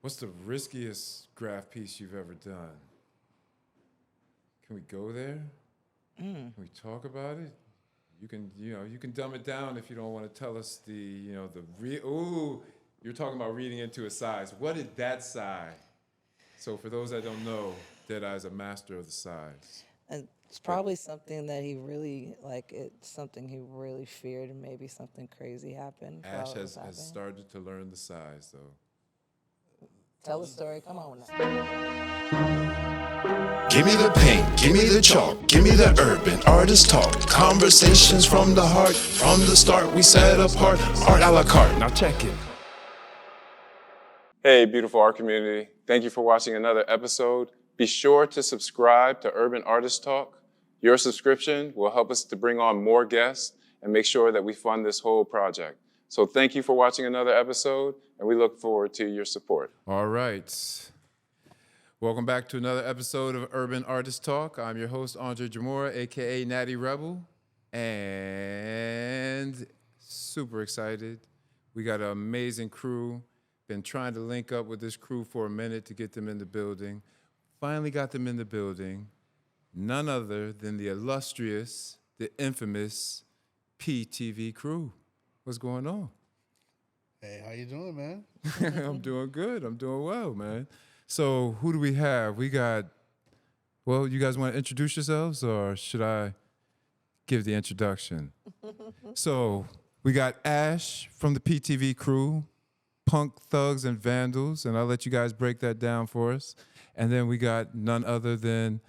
What's the riskiest graph piece you've ever done? Can we go there? Can we talk about it? You can dumb it down if you don't want to tell us ooh, you're talking about reading into a size. What is that size? So for those that don't know, Deadeye is a master of the size. And it's probably something that he really like. It's something he really feared, and maybe something crazy happened Ash while it was has happening. started to learn the size, though. Tell the story. Come on now. Give me the paint, give me the chalk, give me the urban artist talk. Conversations from the heart, from the start we set apart. Art a la carte, now check it. Hey, beautiful art community. Thank you for watching another episode. Be sure to subscribe to Urban Artist Talk. Your subscription will help us to bring on more guests and make sure that we fund this whole project. So thank you for watching another episode, and we look forward to your support. All right. Welcome back to another episode of Urban Artist Talk. I'm your host, Andre Jamora, a.k.a. Natty Rebel, and super excited. We got an amazing crew. Been trying to link up with this crew for a minute to get them in the building. Finally got them in the building. None other than the illustrious, the infamous PTV crew. What's going on? Hey, how you doing, man? I'm doing good. I'm doing well, man. So who do we have? We got, well, you guys want to introduce yourselves or should I give the introduction? So we got Ash from the PTV crew, Punk Thugs and Vandals, and I'll let you guys break that down for us. And then we got none other than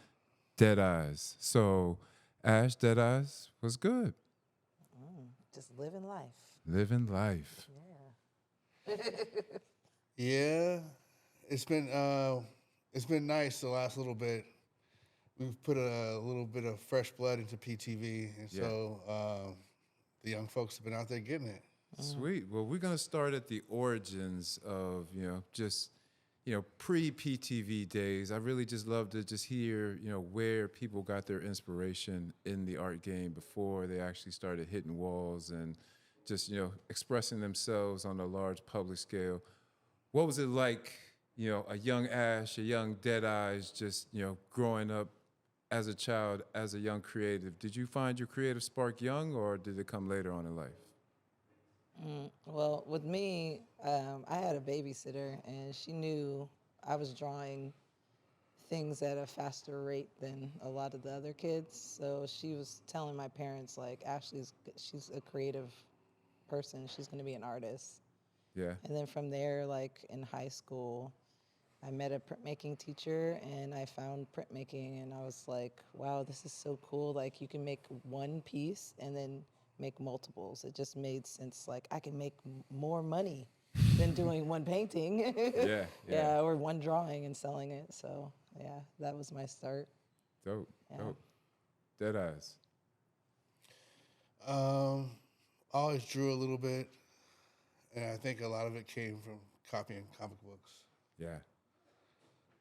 Deadeyes. So Ash, Deadeyes, what's good? Just living life. Living life. Yeah, it's been nice the last little bit. We've put a little bit of fresh blood into PTV, and so the young folks have been out there getting it. Sweet. Well, we're going to start at the origins of, pre-PTV days. I really just love to just hear, where people got their inspiration in the art game before they actually started hitting walls and just, expressing themselves on a large public scale. What was it like, a young Ash, a young Deadeyes, just, growing up as a child, as a young creative? Did you find your creative spark young or did it come later on in life? Well, with me, I had a babysitter, and she knew I was drawing things at a faster rate than a lot of the other kids. So she was telling my parents, like, she's a creative person. She's going to be an artist. Yeah. And then from there, like in high school, I met a printmaking teacher, and I found printmaking, and I was like, wow, this is so cool. Like, you can make one piece and then make multiples. It just made sense. Like, I can make more money than doing one painting. Yeah. Or one drawing and selling it. So, yeah, that was my start. Dope. Yeah. Dope. Deadeyes. Always drew a little bit, and I think a lot of it came from copying comic books. Yeah.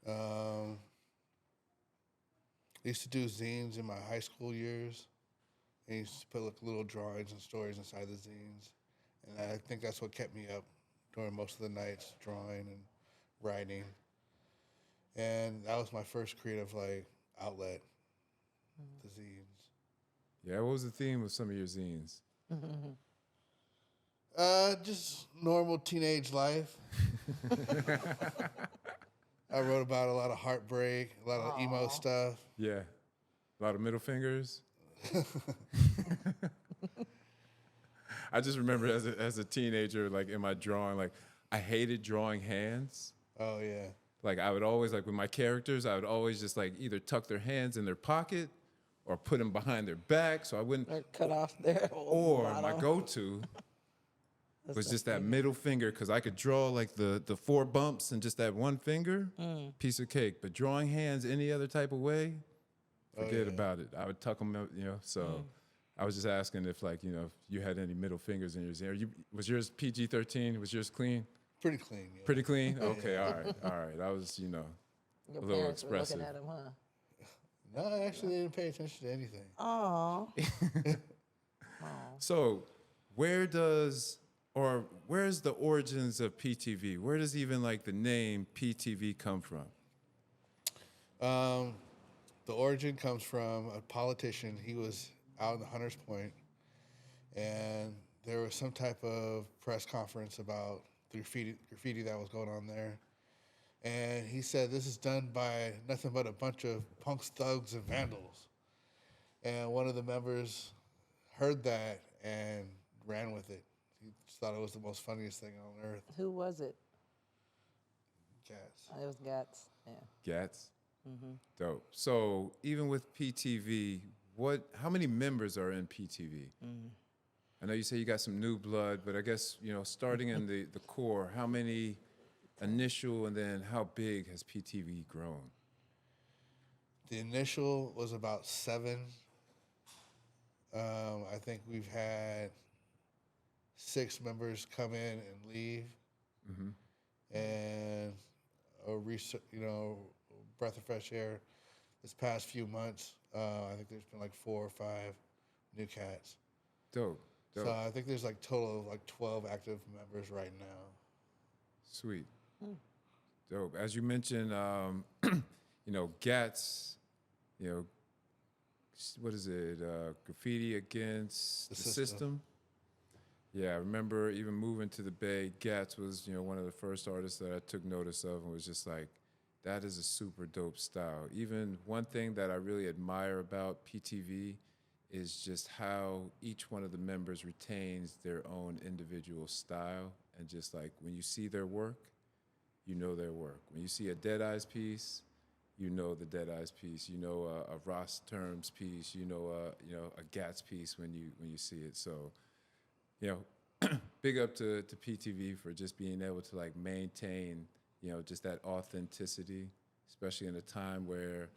I used to do zines in my high school years. I used to put like little drawings and stories inside the zines, and I think that's what kept me up during most of the nights, drawing and writing. And that was my first creative outlet, the zines. Yeah, what was the theme of some of your zines? Just normal teenage life. I wrote about a lot of heartbreak, a lot of emo stuff. Yeah. A lot of middle fingers. I just remember as a teenager, like in my drawing, like I hated drawing hands. Oh yeah. Like I would always, like with my characters, I would always just like either tuck their hands in their pocket or put them behind their back so I wouldn't. Or cut off their Or my bottom. go-to was just that middle finger because I could draw like the 4 bumps and just that one finger, piece of cake. But drawing hands any other type of way, forget about it. I would tuck them, so I was just asking if like, if you had any middle fingers in yours. Was yours PG-13? Was yours clean? Pretty clean. Yeah. Pretty clean? Okay, all right. I was, Your a little parents were expressive. looking at him, huh? No, actually, they didn't pay attention to anything. Aw. So where does or where's the origins of PTV? Where does even like the name PTV come from? The origin comes from a politician. He was out in the Hunters Point, and there was some type of press conference about the graffiti that was going on there. And he said, this is done by nothing but a bunch of punks, thugs, and vandals. And one of the members heard that and ran with it. He just thought it was the most funniest thing on earth. Who was it? Cats. It was Gats. Yeah. Gats. Dope. So even with PTV, how many members are in PTV? I know you say you got some new blood, but I guess, starting in the core, how many initial, and then how big has PTV grown? The initial was about 7. I think we've had 6 members come in and leave, and a breath of fresh air. This past few months, I think there's been like 4 or 5 new cats. Dope. So I think there's like total of like 12 active members right now. Sweet. Dope. As you mentioned, Gats, what is it? Graffiti against the system. Yeah, I remember even moving to the Bay, Gats was, one of the first artists that I took notice of and was just like, that is a super dope style. Even one thing that I really admire about PTV is just how each one of the members retains their own individual style. And just like when you see their work, you know their work. When you see a Deadeyes piece, you know the Deadeyes piece. You know a Ross Terms piece. You know a Gats piece when you see it. So, big up to PTV for just being able to like maintain just that authenticity, especially in a time where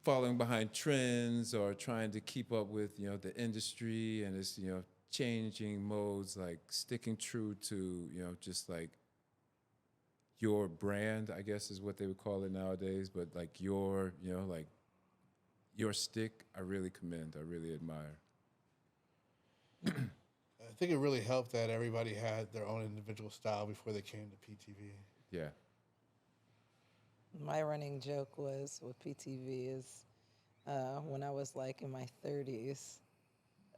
following behind trends or trying to keep up with the industry and its changing modes, like sticking true to just like your brand, I guess is what they would call it nowadays, but like your like your stick, I really commend, I really admire. I think it really helped that everybody had their own individual style before they came to PTV. Yeah. My running joke was with PTV is when I was like in my 30s,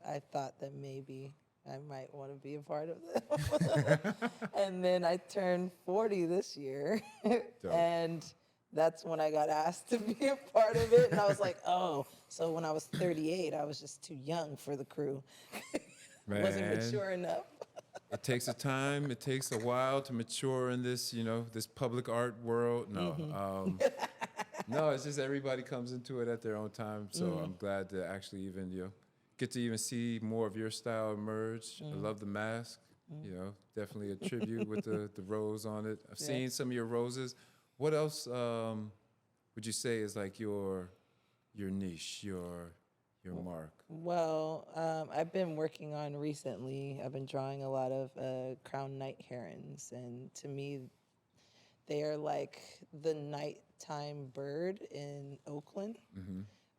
I thought that maybe I might want to be a part of them. And then I turned 40 this year. And that's when I got asked to be a part of it. And I was like, oh, so when I was 38, I was just too young for the crew. Wasn't mature enough. It takes a time. It takes a while to mature in this, this public art world. No, no, it's just everybody comes into it at their own time. So I'm glad to actually even, get to even see more of your style emerge. I love the mask. Definitely a tribute with the rose on it. I've seen some of your roses. What else would you say is like your niche, your mark? Well, I've been working on recently, I've been drawing a lot of crowned night herons. And to me, they are like the nighttime bird in Oakland.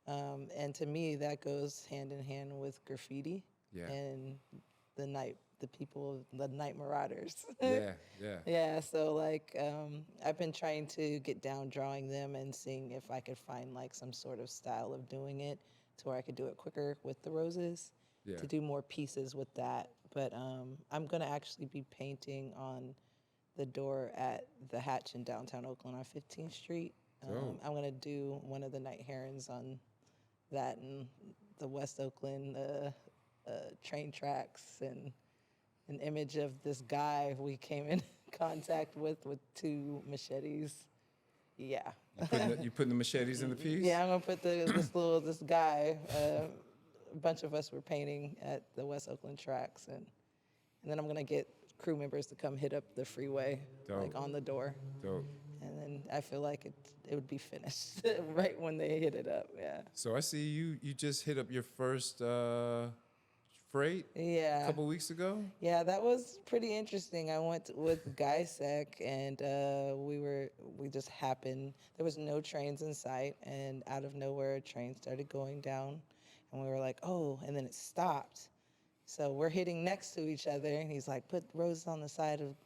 And to me, that goes hand in hand with graffiti and the night marauders. Yeah, so like I've been trying to get down drawing them and seeing if I could find like some sort of style of doing it to where I could do it quicker with the roses, to do more pieces with that. But I'm gonna actually be painting on the door at the Hatch in downtown Oakland on 15th Street. I'm gonna do one of the night herons on that in the West Oakland train tracks, and an image of this guy we came in contact with 2 machetes. Yeah. You putting the machetes in the piece? Yeah, I'm gonna put this guy. A bunch of us were painting at the West Oakland tracks, and then I'm gonna get crew members to come hit up the freeway, like on the door. Dope. And then I feel like it would be finished right when they hit it up. Yeah. So I see you just hit up your first freight a couple weeks ago. Yeah, that was pretty interesting. I went with Gysec, and we just happened. There was no trains in sight, and out of nowhere, a train started going down, and we were like, oh, and then it stopped. So we're hitting next to each other, and he's like, put roses on the side of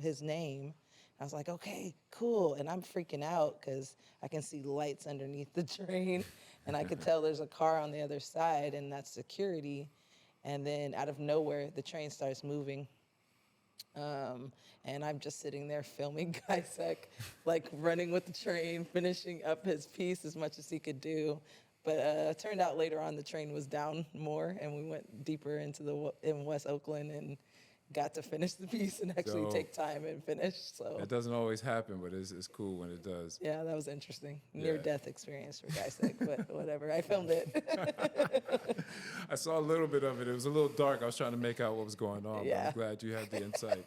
his name. I was like, okay, cool. And I'm freaking out because I can see lights underneath the train, and I could tell there's a car on the other side, and that's security. And then out of nowhere, the train starts moving. And I'm just sitting there filming Kaisek, like running with the train, finishing up his piece as much as he could do. But it turned out later on the train was down more, and we went deeper into in West Oakland and got to finish the piece and actually So- take time and finish. So It doesn't always happen, but it's cool when it does. yeah, that was interesting. Yeah. Near-death experience for Kaisek, but whatever. I filmed it. I saw a little bit of it. It was a little dark. I was trying to make out what was going on. But Yeah. I'm glad you had the insight.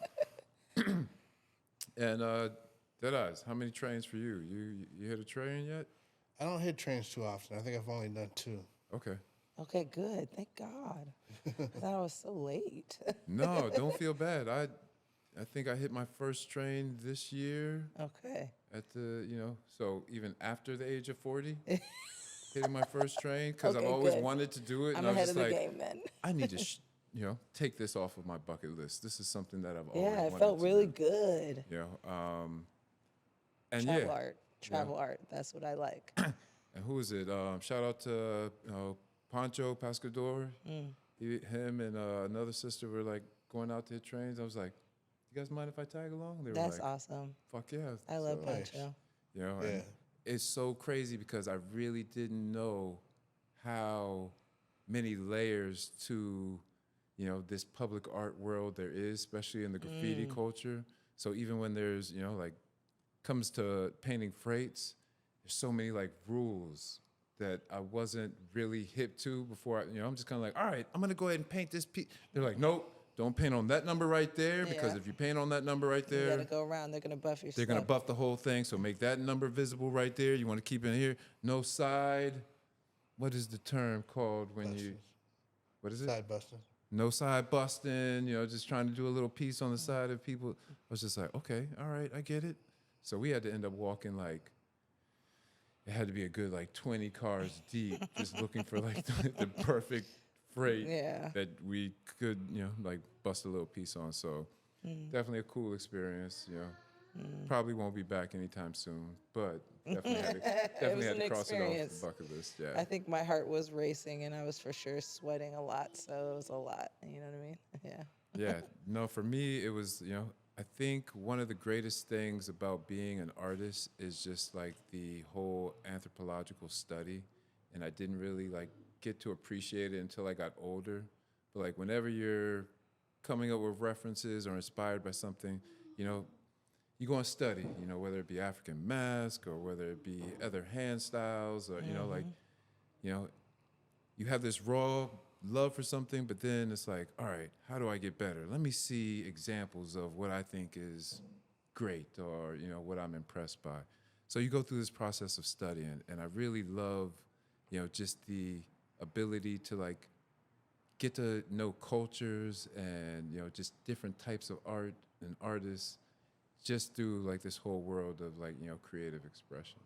And Deadeyes, how many trains for you? You hit a train yet? I don't hit trains too often. I think I've only done 2. Okay. Okay, good. Thank God. I thought I was so late. No, don't feel bad. I think I hit my first train this year Okay. at the, so even after the age of 40, hitting my first train because I've Okay, always good. wanted to do it. I'm And I was ahead just of the like, game then. I need to, take this off of my bucket list. This is something that I've always Yeah, it wanted felt to really do. good. And Travel yeah. art. Travel art. That's what I like. And who is it? Shout out to Pancho Pascador. Him and another sister were like going out to hit trains. I was like, "You guys mind if I tag along?" They were That's like, awesome. "Fuck yeah!" I love So, nice. Pancho. and Yeah. it's so crazy because I really didn't know how many layers to this public art world there is, especially in the graffiti culture. So even when there's like comes to painting freights, there's so many like rules that I wasn't really hip to before. I'm just kind of like, all right, I'm gonna go ahead and paint this piece. They're like, nope, don't paint on that number right there because Yeah. if you paint on that number right You there, gotta go around. They're gonna buff your they're stuff. gonna buff the whole thing. So make that number visible right there. You want to keep it in here. No side. What is the term called when you? What is it? Side busting. No side busting, just trying to do a little piece on the side of people. I was just like, okay, all right, I get it. So we had to end up walking like, it had to be a good like 20 cars deep, just looking for like the perfect freight Yeah. that we could, like bust a little piece on. So definitely a cool experience, Probably won't be back anytime soon, but definitely had to cross it off experience. the bucket list. Yeah. I think my heart was racing, and I was for sure sweating a lot. So it was a lot. You know what I mean? Yeah. Yeah, no, for me, it was, I think one of the greatest things about being an artist is just like the whole anthropological study. And I didn't really like get to appreciate it until I got older. But like whenever you're coming up with references or inspired by something, you go and study, whether it be African mask or whether it be other hand styles or, you have this raw love for something, but then it's like, all right, how do I get better? Let me see examples of what I think is great or, what I'm impressed by. So you go through this process of studying, and I really love, just the ability to like get to know cultures and, just different types of art and artists just through like this whole world of like, creative expression.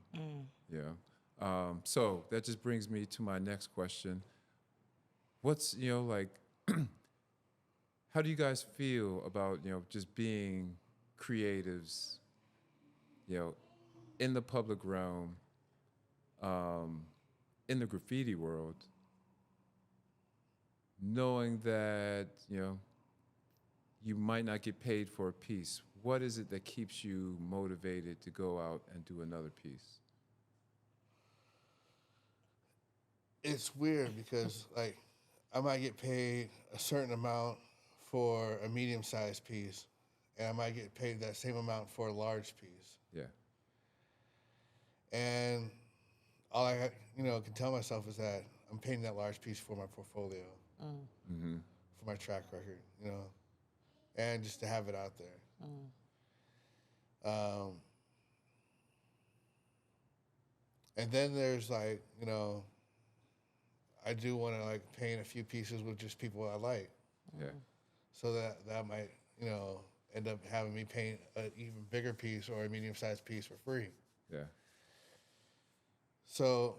Yeah. So that just brings me to my next question. What's, like, how do you guys feel about, just being creatives, in the public realm, in the graffiti world, knowing that, you might not get paid for a piece? What is it that keeps you motivated to go out and do another piece? It's weird because like I might get paid a certain amount for a medium-sized piece, and I might get paid that same amount for a large piece. Yeah. And all I can tell myself is that I'm painting that large piece for my portfolio, for my track record, and just to have it out there. And then there's like, I do want to like paint a few pieces with just people I like. Yeah. So that might, end up having me paint an even bigger piece or a medium-sized piece for free. Yeah. So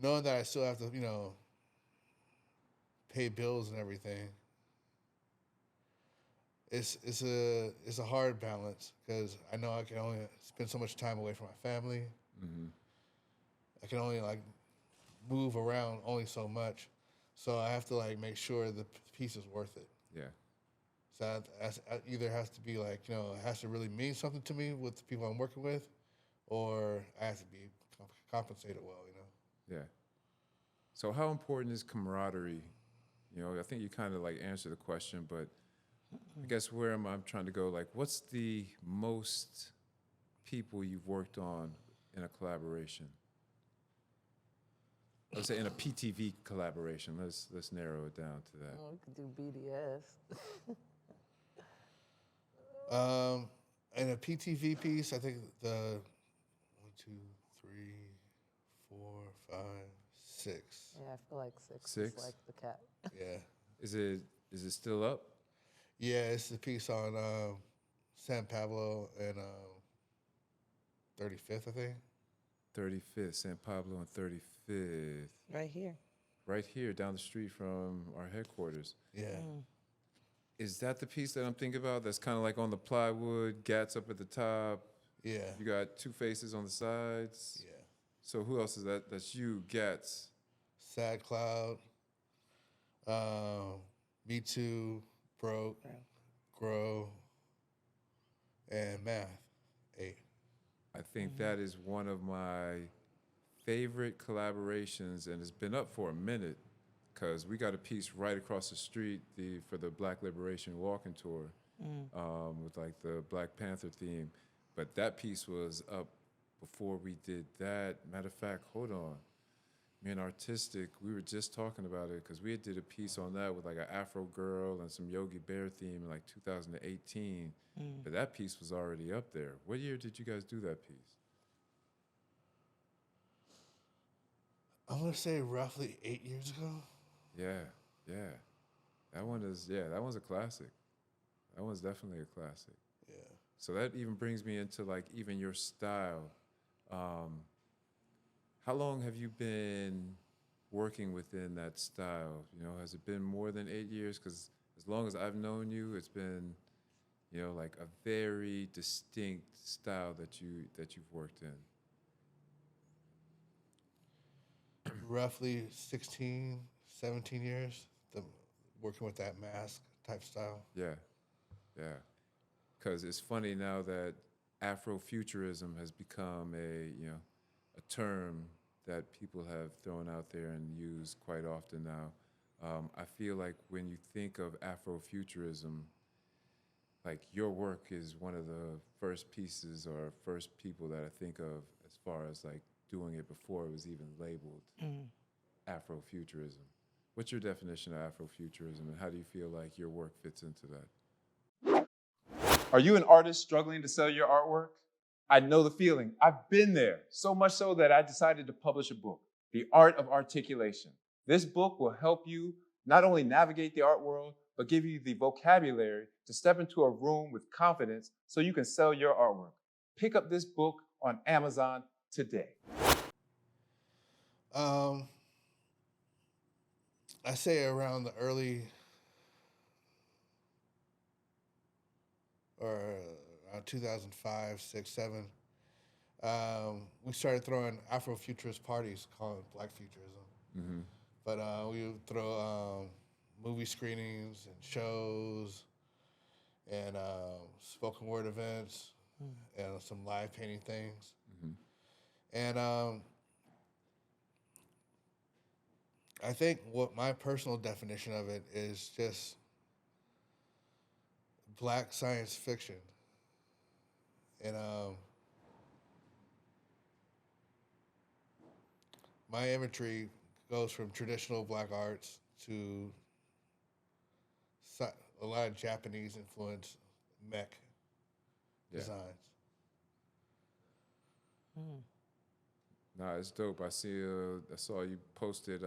knowing that I still have to, pay bills and everything, it's a hard balance because I know I can only spend so much time away from my family. Mm-hmm. I can only like move around only so much, so I have to like make sure the piece is worth it. Yeah. So I either has to be like, it has to really mean something to me with the people I'm working with, or I have to be compensated well. Yeah. So how important is camaraderie? I think you kind of like answered the question, but I guess where I'm trying to go, like, what's the most people you've worked on in a collaboration? I would say in a PTV collaboration. Let's narrow it down to that. Oh, we could do BDS. In a PTV piece, I think the 1, 2, 3, 4, 5, 6. Yeah, I feel like six Six? is like the cap. Yeah. Is it still up? Yeah, it's the piece on San Pablo and 35th, I think. 35th, San Pablo and 35th. Right here. Right here down the street from our headquarters. Yeah. Is that the piece that I'm thinking about? That's kind of like on the plywood, gats up at the top. Yeah. You got two faces on the sides. Yeah. So who else is that? That's you, Gats. Sad Cloud. Me Too, Broke, Grow, and Math, 8. I think that is one of my favorite collaborations, and it's been up for a minute because we got a piece right across the street for the Black Liberation Walking Tour with like the Black Panther theme. But that piece was up before we did that. Matter of fact, hold on. Me and Artistic, we were just talking about it because we had did a piece on that with like an Afro girl and some Yogi Bear theme in like 2018. But that piece was already up there. What year did you guys do that piece? I'm going to say roughly 8 years ago. Yeah. That one's a classic. That one's definitely a classic. Yeah. So that even brings me into like even your style. How long have you been working within that style? Has it been more than 8 years? Because as long as I've known you, it's been, like a very distinct style that you've worked in. Roughly 16, 17 years, working with that mask type style. Yeah. Because it's funny now that Afrofuturism has become a term that people have thrown out there and used quite often now. I feel like when you think of Afrofuturism, like your work is one of the first pieces or first people that I think of as far as like doing it before it was even labeled Afrofuturism. What's your definition of Afrofuturism, and how do you feel like your work fits into that? Are you an artist struggling to sell your artwork? I know the feeling. I've been there, so much so that I decided to publish a book, The Art of Articulation. This book will help you not only navigate the art world, but give you the vocabulary to step into a room with confidence so you can sell your artwork. Pick up this book on Amazon today. I say around the early or around 2005, 6, 7, we started throwing Afrofuturist parties called Black Futurism. Mm-hmm. But we would throw movie screenings and shows and spoken word events and some live painting things. And I think what my personal definition of it is just Black science fiction. And my imagery goes from traditional Black arts to a lot of Japanese influenced mech designs. Nah, it's dope. I saw you posted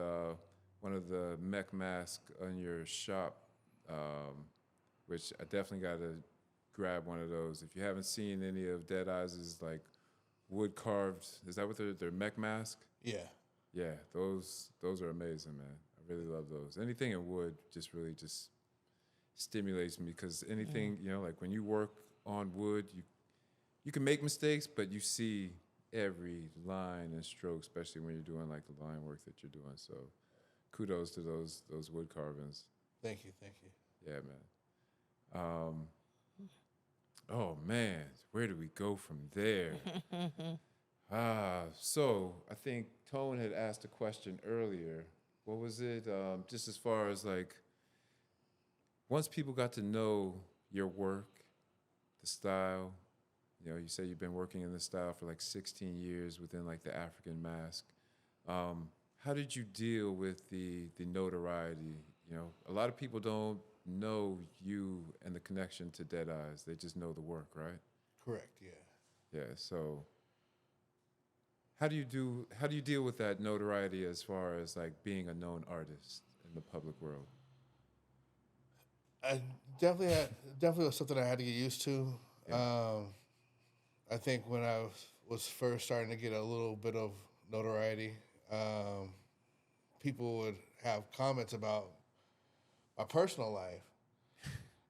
one of the mech masks on your shop, which I definitely got to grab one of those. If you haven't seen any of Deadeyes' like wood carved, is that what they're mech mask? Yeah. Yeah, those are amazing, man. I really love those. Anything in wood just really just stimulates me because anything, like when you work on wood, you can make mistakes, but you see every line and stroke, especially when you're doing like the line work that you're doing. So kudos to those wood carvings. Thank you. Yeah, man. Oh man, where do we go from there? So I think Tone had asked a question earlier. What was it? Just as far as like, once people got to know your work, the style, you say you've been working in this style for like 16 years within like the African mask. How did you deal with the notoriety? A lot of people don't know you and the connection to Deadeyes. They just know the work, right? Correct. Yeah. Yeah. So how do you deal with that notoriety as far as like being a known artist in the public world? I definitely was something I had to get used to. Yeah. I think when I was first starting to get a little bit of notoriety, people would have comments about my personal life.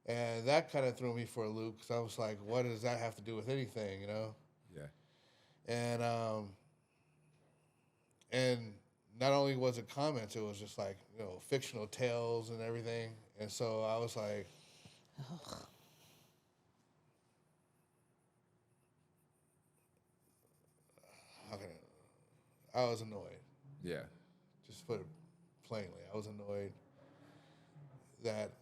And that kind of threw me for a loop because I was like, what does that have to do with anything, Yeah. And not only was it comments, it was just like, fictional tales and everything. And so I was like, I was annoyed. Yeah. Just put it plainly, I was annoyed that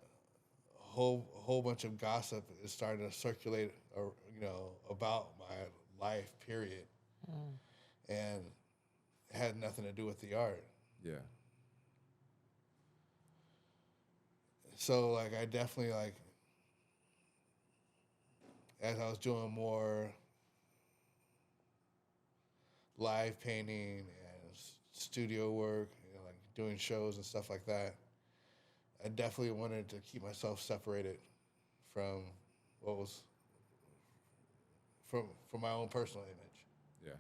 a whole bunch of gossip is starting to circulate, about my life, period, and it had nothing to do with the art. Yeah. So like, I definitely like, as I was doing more live painting and studio work, like doing shows and stuff like that, I definitely wanted to keep myself separated from what was from my own personal image. Yeah.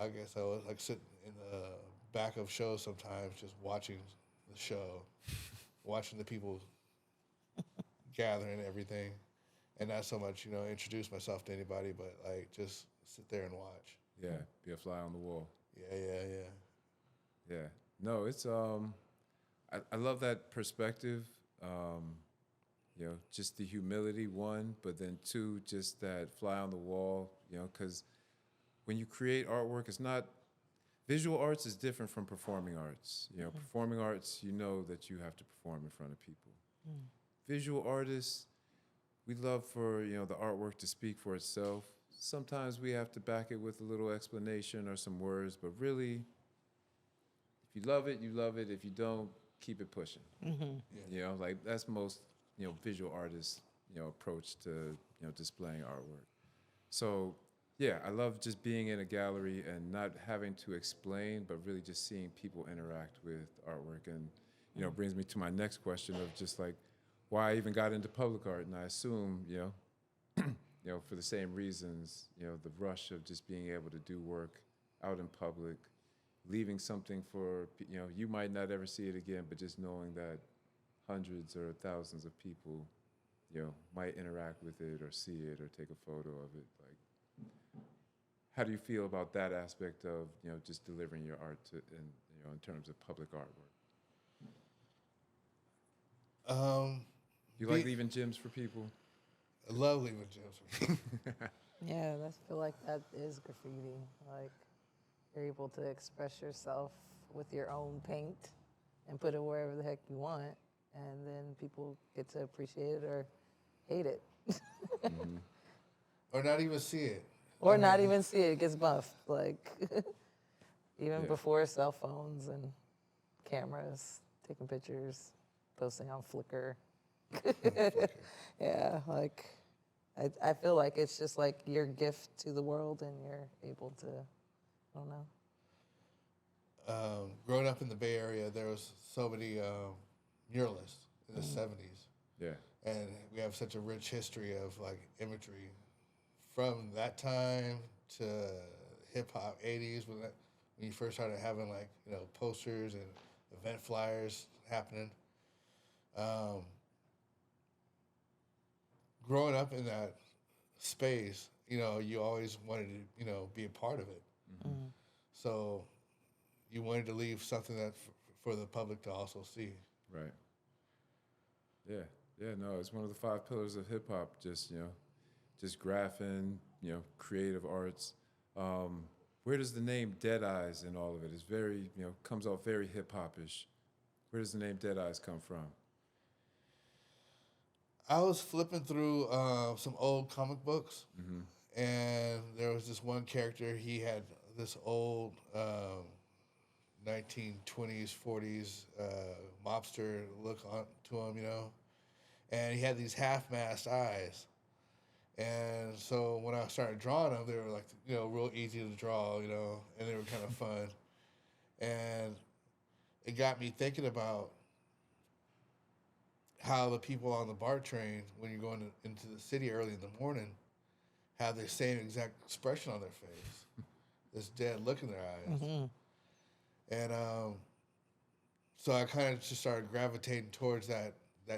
I guess I was like sitting in the back of shows sometimes, just watching the show, watching the people gather and everything, and not so much introduce myself to anybody, but like just sit there and watch. Yeah. Be a fly on the wall. Yeah. Yeah. No, it's I love that perspective. Just the humility, one, but then two, just that fly on the wall, because when you create artwork, it's not visual arts is different from performing arts. Performing arts, that you have to perform in front of people. Visual artists, we love for the artwork to speak for itself. Sometimes we have to back it with a little explanation or some words, but really, if you love it, you love it. If you don't, keep it pushing. Like that's most visual artists approach to displaying artwork. So yeah, I love just being in a gallery and not having to explain, but really just seeing people interact with artwork. And brings me to my next question of just like why I even got into public art. And I assume for the same reasons, the rush of just being able to do work out in public, leaving something for, you might not ever see it again, but just knowing that hundreds or thousands of people, might interact with it or see it or take a photo of it. Like, how do you feel about that aspect of, just delivering your art in terms of public artwork? You like leaving gems for people? I love leaving gems. Yeah, I feel like that is graffiti. Like, you're able to express yourself with your own paint and put it wherever the heck you want, and then people get to appreciate it or hate it. Or not even see it. Or not even see it. It gets buffed. Like, even before cell phones and cameras, taking pictures, posting on Flickr. Yeah, like, I feel like it's just like your gift to the world, and you're able to, I don't know. Growing up in the Bay Area, there was so many muralists in the 70s. Yeah. And we have such a rich history of like imagery from that time to hip hop 80s when when you first started having like, you know, posters and event flyers happening. Growing up in that space, you know, you always wanted to, you know, be a part of it. Mm-hmm. So you wanted to leave something that for the public to also see. Right. Yeah. Yeah. No, it's one of the 5 pillars of hip hop. Just, you know, just graphing, you know, creative arts. Where does the name Deadeyes and all of it? It's very, you know, comes off very hip hop-ish. Where does the name Deadeyes come from? I was flipping through some old comic books, and there was this one character. He had this old 1920s, 40s mobster look on to him, you know, and he had these half-mast eyes. And so when I started drawing them, they were like, you know, real easy to draw, you know, and they were kind of fun. And it got me thinking about how the people on the BART train, when you're going into the city early in the morning, have the same exact expression on their face, this dead look in their eyes. Mm-hmm. And so I kind of just started gravitating towards that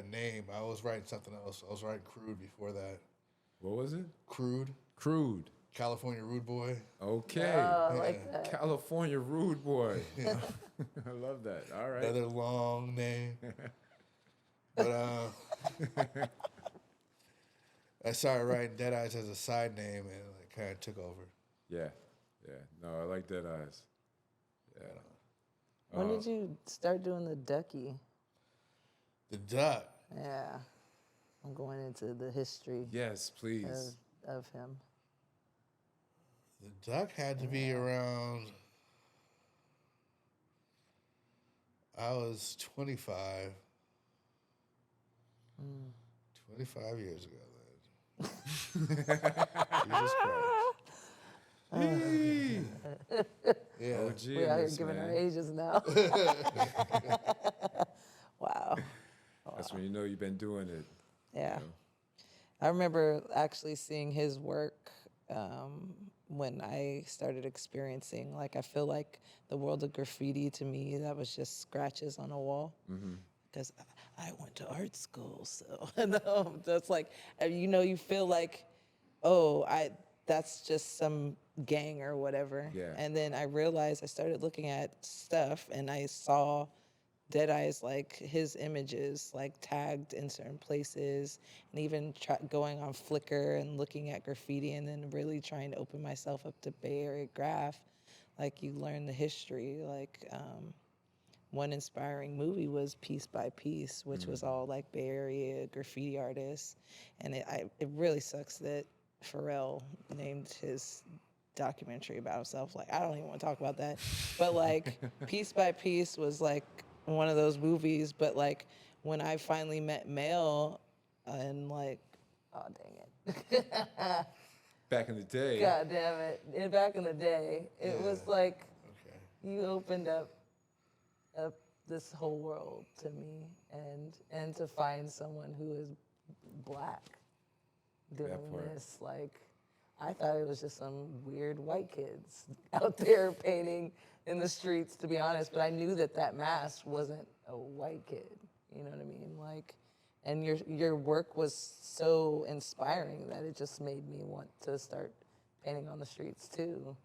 name. I was writing something else. I was writing Crude before that. What was it? Crude, Crude. California Rude Boy. Okay. Oh, I like that. California Rude Boy. I love that. All right. Another long name. But I started writing Deadeyes as a side name, and it kind of took over. Yeah. Yeah. No, I like Deadeyes. Yeah. When did you start doing the ducky? The duck. Yeah. I'm going into the history Yes, please. of him. The duck had to be around. I was 25. 25 years ago, then. Jesus Christ. Yeah. OG We're in out here this, giving our man. ages now. Wow. That's when you know you've been doing it. Yeah. You know? I remember actually seeing his work when I started experiencing, like, I feel like the world of graffiti to me, that was just scratches on a wall. Because I went to art school, so no, that's like, you know, you feel like, oh, that's just some gang or whatever. Yeah. And then I realized, I started looking at stuff and I saw Deadeyes, like his images, like tagged in certain places, and even going on Flickr and looking at graffiti, and then really trying to open myself up to Bay Area graph. Like, you learn the history. Like, one inspiring movie was Piece by Piece, which was all like Bay Area graffiti artists, and it really sucks that Pharrell named his documentary about himself. Like, I don't even want to talk about that, but like Piece by Piece was like one of those movies. But like, when I finally met Mel, and like, oh dang it, Back in the day. God damn it! Back in the day, it was like you opened up this whole world to me, and to find someone who is Black doing part. this, like, I thought it was just some weird white kids out there painting in the streets, to be honest. But I knew that mask wasn't a white kid. You know what I mean? Like, and your work was so inspiring that it just made me want to start painting on the streets too.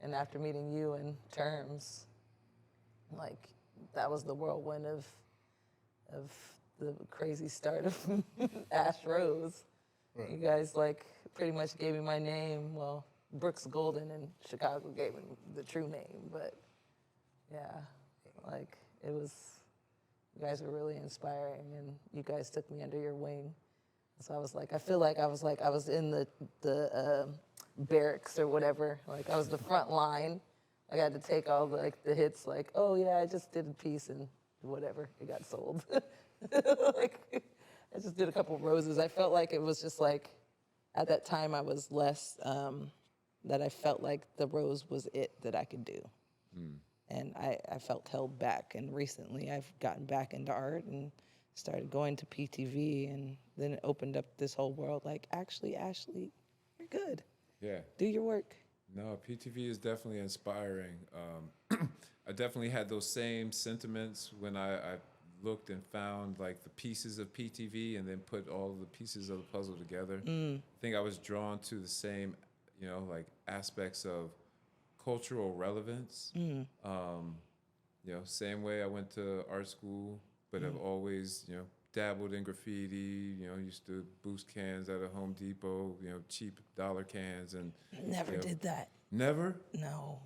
And after meeting you in Terms, like, that was the whirlwind of the crazy start of Ash Rose. Right. You guys, like, pretty much gave me my name. Well, Brooks Golden in Chicago gave me the true name, but yeah, like, it was, you guys were really inspiring, and you guys took me under your wing. So I was like, I feel like I was in the barracks or whatever. Like, I was the front line. I got to take all the hits, like, oh yeah, I just did a piece and whatever, it got sold. Like, I just did a couple roses. I felt like it was just like, at that time I was less, that I felt like the rose was it that I could do. And I felt held back. And recently I've gotten back into art and started going to PTV, and then it opened up this whole world, like, actually, Ashley, you're good. Yeah. Do your work. No, PTV is definitely inspiring. I definitely had those same sentiments when I looked and found like the pieces of PTV and then put all the pieces of the puzzle together. I think I was drawn to the same, like aspects of cultural relevance. Same way I went to art school, but have always, dabbled in graffiti, used to boost cans at a Home Depot, cheap dollar cans and Never you know, did that. never? No.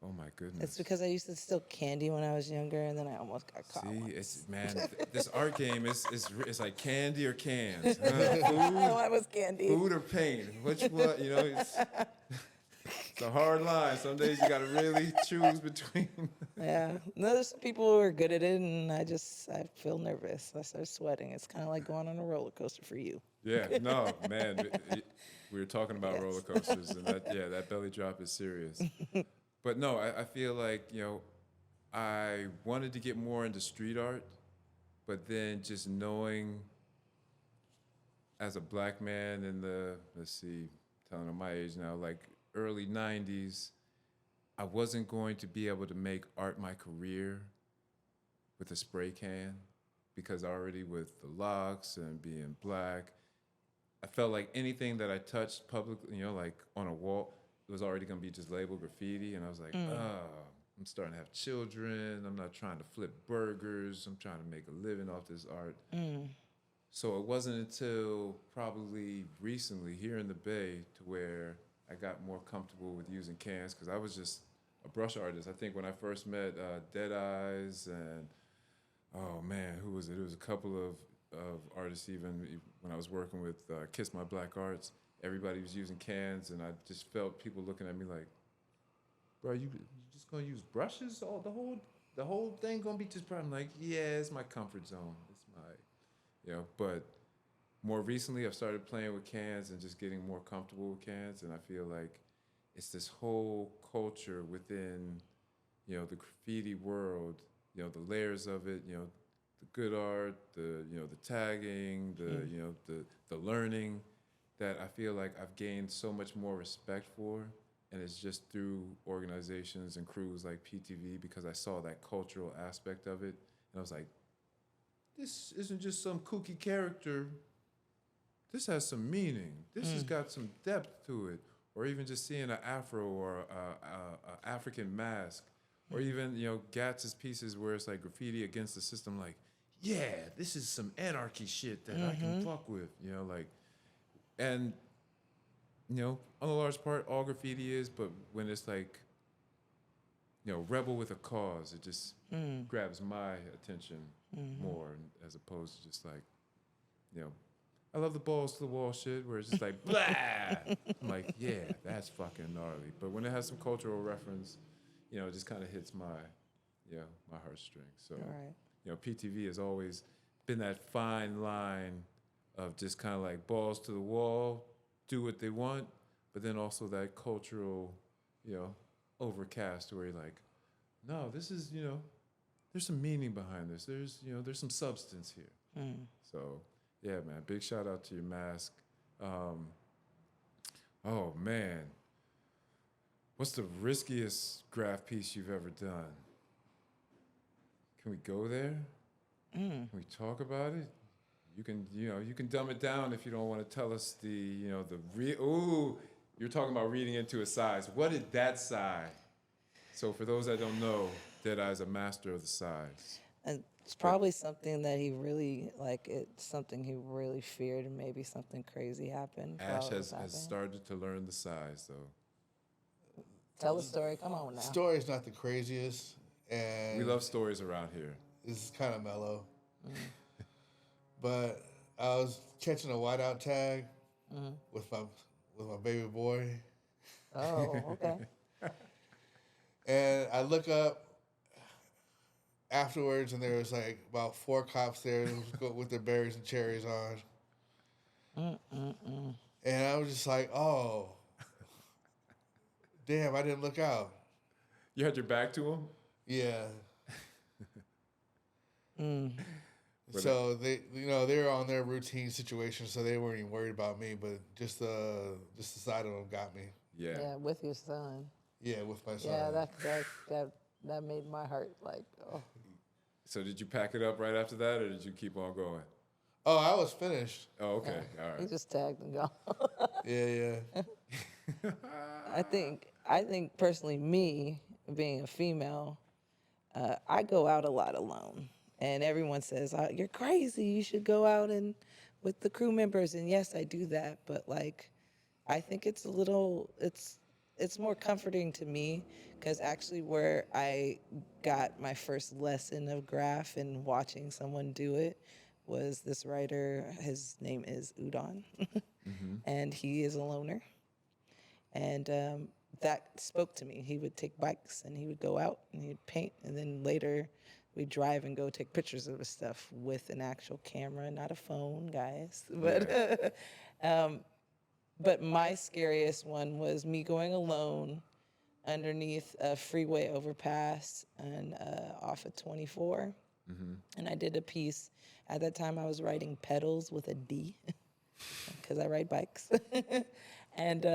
Oh my goodness. It's because I used to steal candy when I was younger, and then I almost got caught. See, once. it's man, this art game is like candy or cans. I was candy. Food or paint. Which one? It's a hard line. Some days you got to really choose between. Yeah. No, there's some people who are good at it, and I feel nervous. I start sweating. It's kind of like going on a roller coaster for you. Yeah, no, man. We were talking about Yes. roller coasters, and that belly drop is serious. But no, I feel like, I wanted to get more into street art, but then just knowing as a black man in telling them my age now, like early 90s, I wasn't going to be able to make art my career with a spray can because already with the locks and being black, I felt like anything that I touched publicly, like on a wall, it was already going to be just labeled graffiti. And I was like, I'm starting to have children. I'm not trying to flip burgers. I'm trying to make a living off this art. So it wasn't until probably recently here in the Bay to where I got more comfortable with using cans because I was just a brush artist. I think when I first met Deadeyes and, oh man, who was it? It was a couple of artists even when I was working with Kiss My Black Arts. Everybody was using cans, and I just felt people looking at me like, "Bro, you just gonna use brushes? The whole thing gonna be just?" I'm like, "Yeah, it's my comfort zone. It's my, But more recently, I've started playing with cans and just getting more comfortable with cans, and I feel like it's this whole culture within, the graffiti world. The layers of it. The good art, the tagging, the learning. That I feel like I've gained so much more respect for, and it's just through organizations and crews like PTV because I saw that cultural aspect of it, and I was like, this isn't just some kooky character. This has some meaning. This has got some depth to it, or even just seeing an afro or a African mask, or even Gatz's pieces where it's like graffiti against the system. Like, yeah, this is some anarchy shit that I can fuck with. And, on a large part, all graffiti is, but when it's like, rebel with a cause, it just grabs my attention more as opposed to just like, I love the balls to the wall shit where it's just like, blah! I'm like, yeah, that's fucking gnarly. But when it has some cultural reference, it just kind of hits my heartstrings. So, Right. PTV has always been that fine line of just kind of like balls to the wall, do what they want, but then also that cultural, overcast where you're like, no, this is, there's some meaning behind this. There's some substance here. So, yeah, man, big shout out to your mask. Oh, man. What's the riskiest graph piece you've ever done? Can we go there? Can we talk about it? You can dumb it down if you don't want to tell us you're talking about reading into a size. What did that size? So for those that don't know, Deadeye is a master of the size. And it's probably something that he really, it's something he really feared, and maybe something crazy happened. Ash has started to learn the size, though. Tell the story. Come on now. Story's not the craziest, and We love stories around here. this is kind of mellow. But I was catching a whiteout tag with my baby boy, Oh, okay. and I look up afterwards, and there was like about 4 cops there with their berries and cherries on, and I was just like, oh, damn, I didn't look out. You had your back to him? Yeah. So they were on their routine situation, so they weren't even worried about me. But just the sight of them got me. Yeah. Yeah, with your son. Yeah, with my son. Yeah, that made my heart like, oh. So did you pack it up right after that, or did you keep on going? Oh, I was finished. Oh, okay. All He right. just tagged and gone. Yeah. I think personally, me being a female, I go out a lot alone, and everyone says you're crazy. You should go out and with the crew members. And yes, I do that, but like, I think it's a little, it's more comforting to me because actually where I got my first lesson of graph and watching someone do it was this writer. His name is Udon, and he is a loner. And that spoke to me. He would take bikes and he would go out and he'd paint. And then later we'd drive and go take pictures of his stuff with an actual camera, not a phone, guys. But, but my scariest one was me going alone underneath a freeway overpass and off of 24. And I did a piece. At that time, I was writing pedals with a D because I ride bikes. And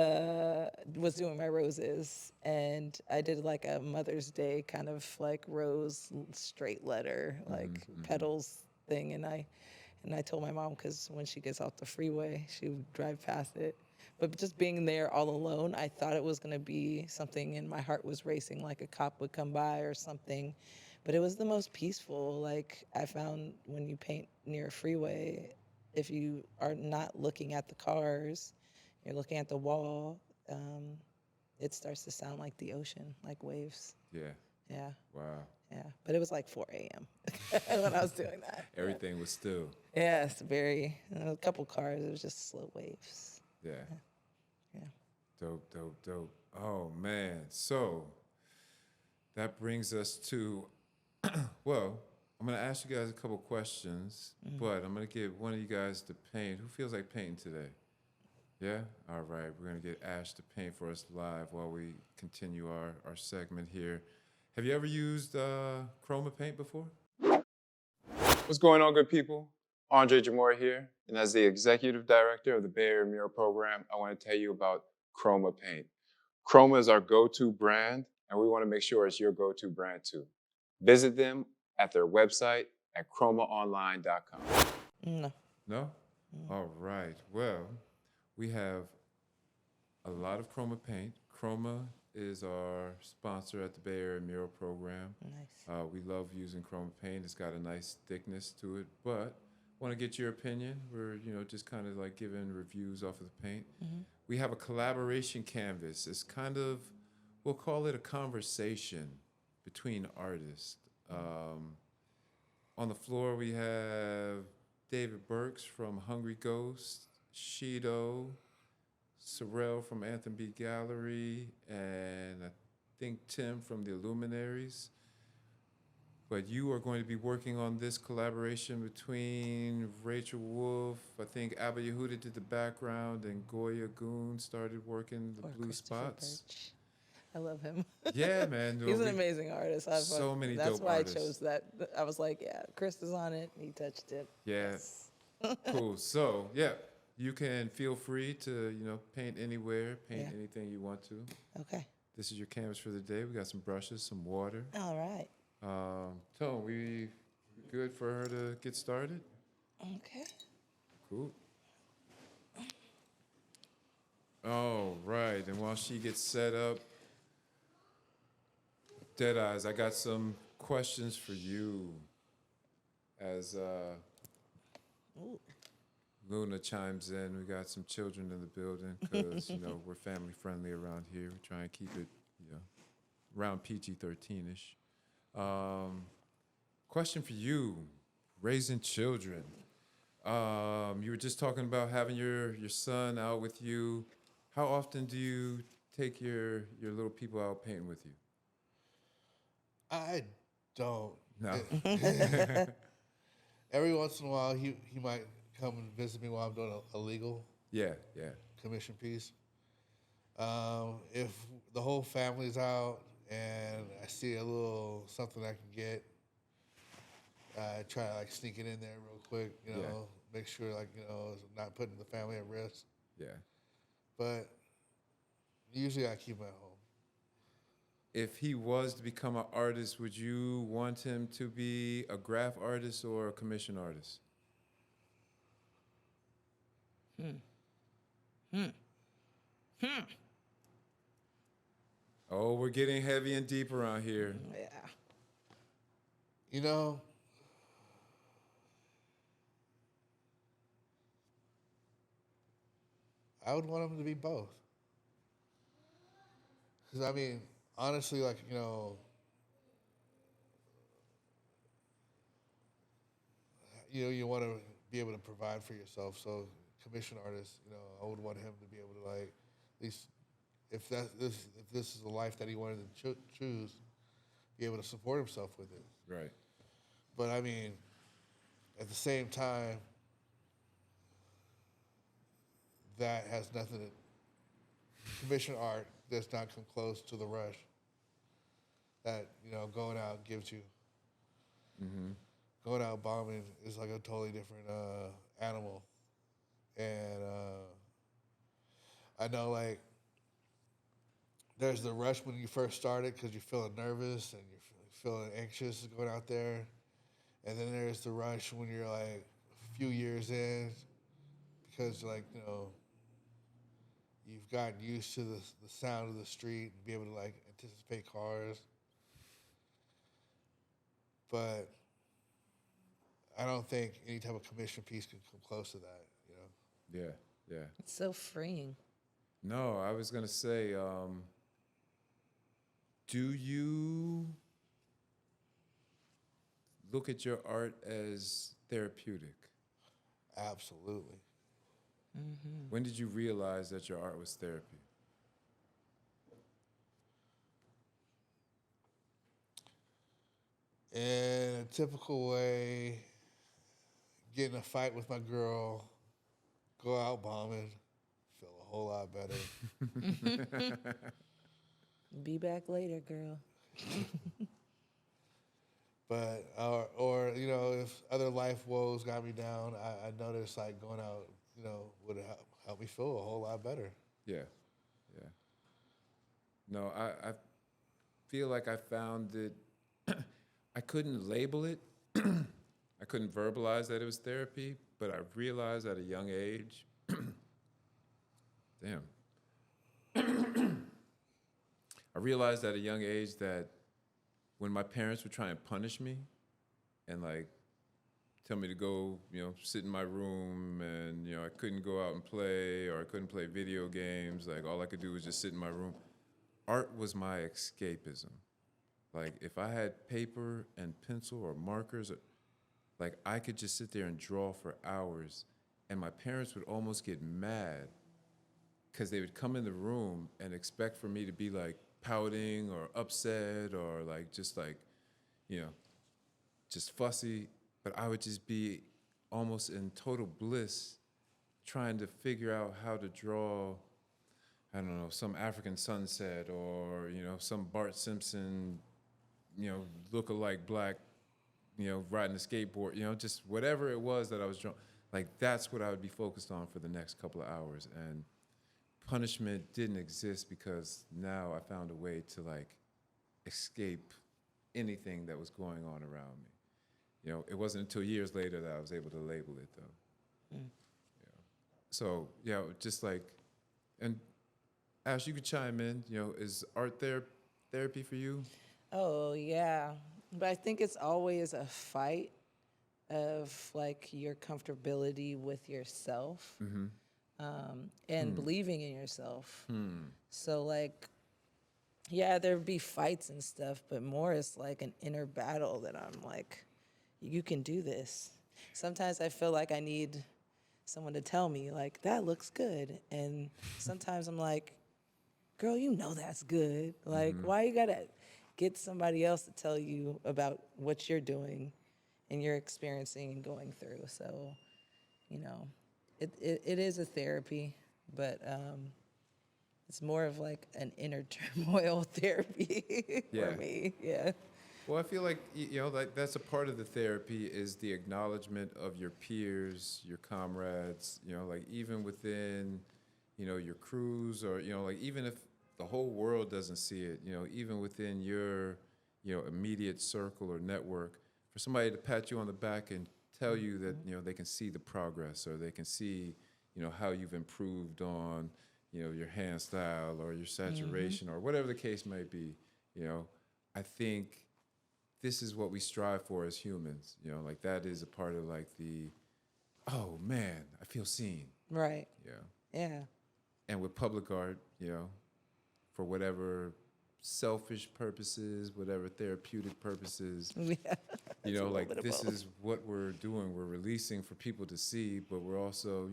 was doing my roses, and I did like a Mother's Day kind of like rose straight letter, like petals thing, and I told my mom because when she gets off the freeway, she would drive past it. But just being there all alone, I thought it was gonna be something, and my heart was racing, like a cop would come by or something. But it was the most peaceful. Like I found when you paint near a freeway, if you are not looking at the cars, you're looking at the wall, it starts to sound like the ocean, like waves. Yeah. Yeah, Wow. yeah. But it was like 4 a.m. when I was doing that. Everything was still. Yeah, it's very, a couple cars, it was just slow waves. Yeah. Yeah. Dope. Oh, man. So that brings us to, well, I'm going to ask you guys a couple questions, but I'm going to get one of you guys to paint. Who feels like painting today? Yeah? All right. We're going to get Ash to paint for us live while we continue our segment here. Have you ever used chroma paint before? What's going on, good people? Andre Jamora here, and as the Executive Director of the Bay Area Mural Program, I want to tell you about Chroma Paint. Chroma is our go-to brand, and we want to make sure it's your go-to brand too. Visit them at their website at chromaonline.com. No. No? All right. Well, we have a lot of Chroma paint. Chroma is our sponsor at the Bay Area Mural Program. Nice. We love using Chroma paint. It's got a nice thickness to it, but want to get your opinion. We're, just kind of like giving reviews off of the paint. We have a collaboration canvas. It's kind of, we'll call it a conversation between artists. On the floor, we have David Burks from Hungry Ghost, Shido, Sorrell from Anthem B Gallery, and I think Tim from the Illuminaries. But you are going to be working on this collaboration between Rachel Wolf, I think Abba Yehuda did the background, and Goya Goon started working the Or blue Christopher spots. Birch. I love him. Yeah, man. He's an amazing artist. So many That's dope why artists. I chose that. I was like, yeah, Chris is on it. He touched it. Yeah. Yes. Cool. So, yeah, you can feel free to, paint anywhere, paint Yeah. anything you want to. Okay. This is your canvas for the day. We got some brushes, some water. All right. Tone, we good for her to get started? Okay. Cool. All right, and while she gets set up, Deadeyes, I got some questions for you. As Ooh. Luna chimes in, we got some children in the building because we're family friendly around here. We try and keep it, around PG-13ish. Question for you, raising children. You were just talking about having your son out with you. How often do you take your little people out painting with you? I don't. No. Every once in a while, he might come and visit me while I'm doing a legal Yeah. commission piece. If the whole family's out and I see a little something I can get, I try to sneak it in there real quick, make sure not putting the family at risk. Yeah. But Usually I keep them at home. If he was to become an artist, would you want him to be a graph artist or a commission artist? Oh, we're getting heavy and deep around here. Yeah. You know, I would want him to be both. Because, I mean, honestly, like, you want to be able to provide for yourself. So, commission artist, I would want him to be able to, like, at least if this is a life that he wanted to choose, be able to support himself with it. Right. But I mean, at the same time, that has nothing to, commission art does not come close to the rush that, going out gives you. Mm-hmm. Going out bombing is like a totally different animal. And I know, like, there's the rush when you first started because you're feeling nervous and you're feeling anxious going out there. And then there's the rush when you're, like, a few years in because, like, you've gotten used to the sound of the street and be able to, like, anticipate cars. But I don't think any type of commission piece can come close to that, Yeah, yeah. It's so freeing. No, I was going to say, do you look at your art as therapeutic? Absolutely. Mm-hmm. When did you realize that your art was therapy? In a typical way, get in a fight with my girl, go out bombing, feel a whole lot better. Be back later, girl. But or if other life woes got me down, I noticed like going out, would help me feel a whole lot better. Yeah, yeah. No, I feel like I found it, I couldn't label it. I couldn't verbalize that it was therapy, but I realized at a young age, damn. I realized at a young age that when my parents would try and punish me and like tell me to go, sit in my room and, I couldn't go out and play or I couldn't play video games, like all I could do was just sit in my room. Art was my escapism. Like if I had paper and pencil or markers, like I could just sit there and draw for hours and my parents would almost get mad because they would come in the room and expect for me to be like pouting or upset or like, just fussy, but I would just be almost in total bliss trying to figure out how to draw, I don't know, some African sunset or, some Bart Simpson, look-alike black, riding a skateboard, just whatever it was that I was drawing. Like, that's what I would be focused on for the next couple of hours. And punishment didn't exist because now I found a way to, like, escape anything that was going on around me. It wasn't until years later that I was able to label it, though. Mm. Yeah. So, just like, and Ash, you could chime in, is art therapy for you? Oh, yeah. But I think it's always a fight of like your comfortability with yourself and believing in yourself. So like, yeah, there'd be fights and stuff, but more it's like an inner battle that I'm like, you can do this. Sometimes I feel like I need someone to tell me like, that looks good. And sometimes I'm like, girl, that's good. Like, why you gotta get somebody else to tell you about what you're doing and you're experiencing and going through? So, it is a therapy, but it's more of like an inner turmoil therapy for me. Yeah. Well, I feel like, like that's a part of the therapy is the acknowledgement of your peers, your comrades, like even within, your crews or, like even if the whole world doesn't see it, even within your, immediate circle or network, for somebody to pat you on the back and tell you that, they can see the progress or they can see, how you've improved on, your hand style or your saturation or whatever the case may be, I think this is what we strive for as humans, like that is a part of like oh man, I feel seen. Right. Yeah. Yeah. And with public art, for whatever selfish purposes, whatever therapeutic purposes, Yeah. like this is what we're doing. We're releasing for people to see, but we're also,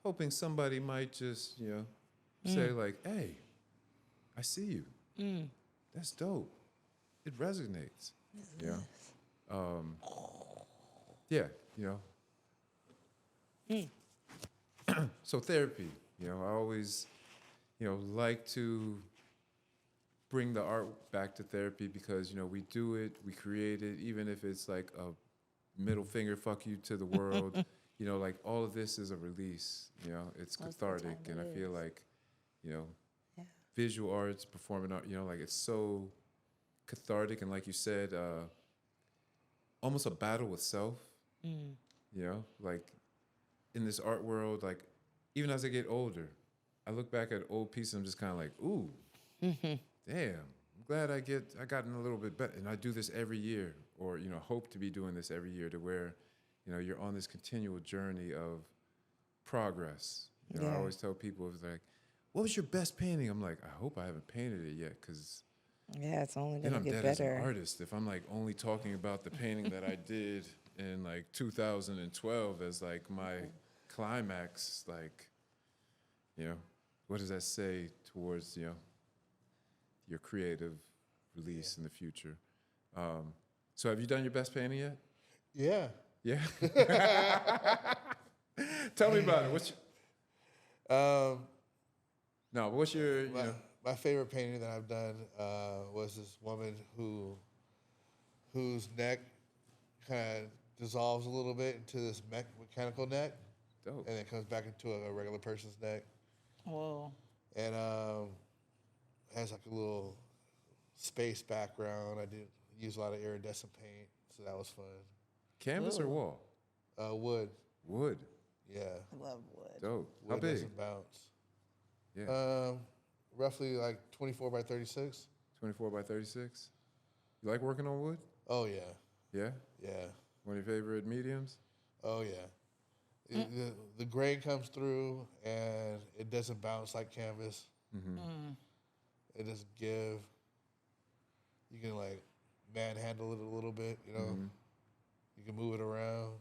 hoping somebody might just, say like, hey, I see you. That's dope. It resonates. Yeah. Yeah, So therapy, I always, like to bring the art back to therapy because, we do it, we create it, even if it's like a middle finger fuck you to the world, like all of this is a release, it's Most of the cathartic. time And I it feel is. like, Yeah. visual arts, performing art, like it's so cathartic. And like you said, almost a battle with self, like in this art world, like even as I get older, I look back at old pieces, I'm just kind of like, ooh, damn, I'm glad I gotten a little bit better. And I do this every year, or, hope to be doing this every year, to where, you're on this continual journey of progress. I Yeah. always tell people, it's like, what was your best painting? I'm like, I hope I haven't painted it yet, because Yeah, it's only then gonna I'm get dead as an better. artist if I'm like only talking about the painting that I did in like 2012 as like my climax. Like, what does that say towards your creative release in the future? So have you done your best painting yet? Yeah. Yeah. Tell me about it. What's your My favorite painting that I've done was this woman whose neck kind of dissolves a little bit into this mechanical neck, dope. and then comes back into a regular person's neck, Whoa. and has like a little space background. I did use a lot of iridescent paint, so that was fun. Canvas or Ooh. wall? Wood, Wood. yeah. I love wood. Dope. How Wood big? doesn't bounce. Yeah. Roughly like 24 by 36. 24 by 36. You like working on wood? Oh yeah, Yeah. yeah. One of your favorite mediums? Oh yeah. The grain comes through and it doesn't bounce like canvas. It doesn't give. You can like manhandle it a little bit, You can move it around.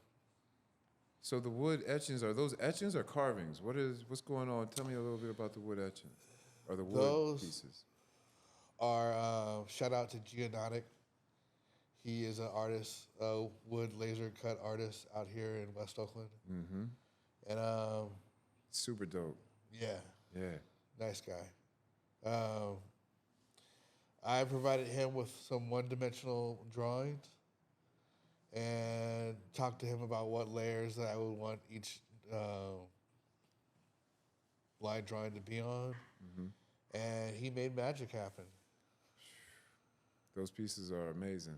So the wood etchings, are those etchings or carvings? What's going on? Tell me a little bit about the wood etchings or the wood Those pieces. Are shout out to Geonotic. He is an artist, wood laser cut artist out here in West Oakland. Mm-hmm. And Super dope. yeah, Yeah. nice guy. I provided him with some one-dimensional drawings and talked to him about what layers that I would want each line drawing to be on. And he made magic happen. Those pieces are amazing.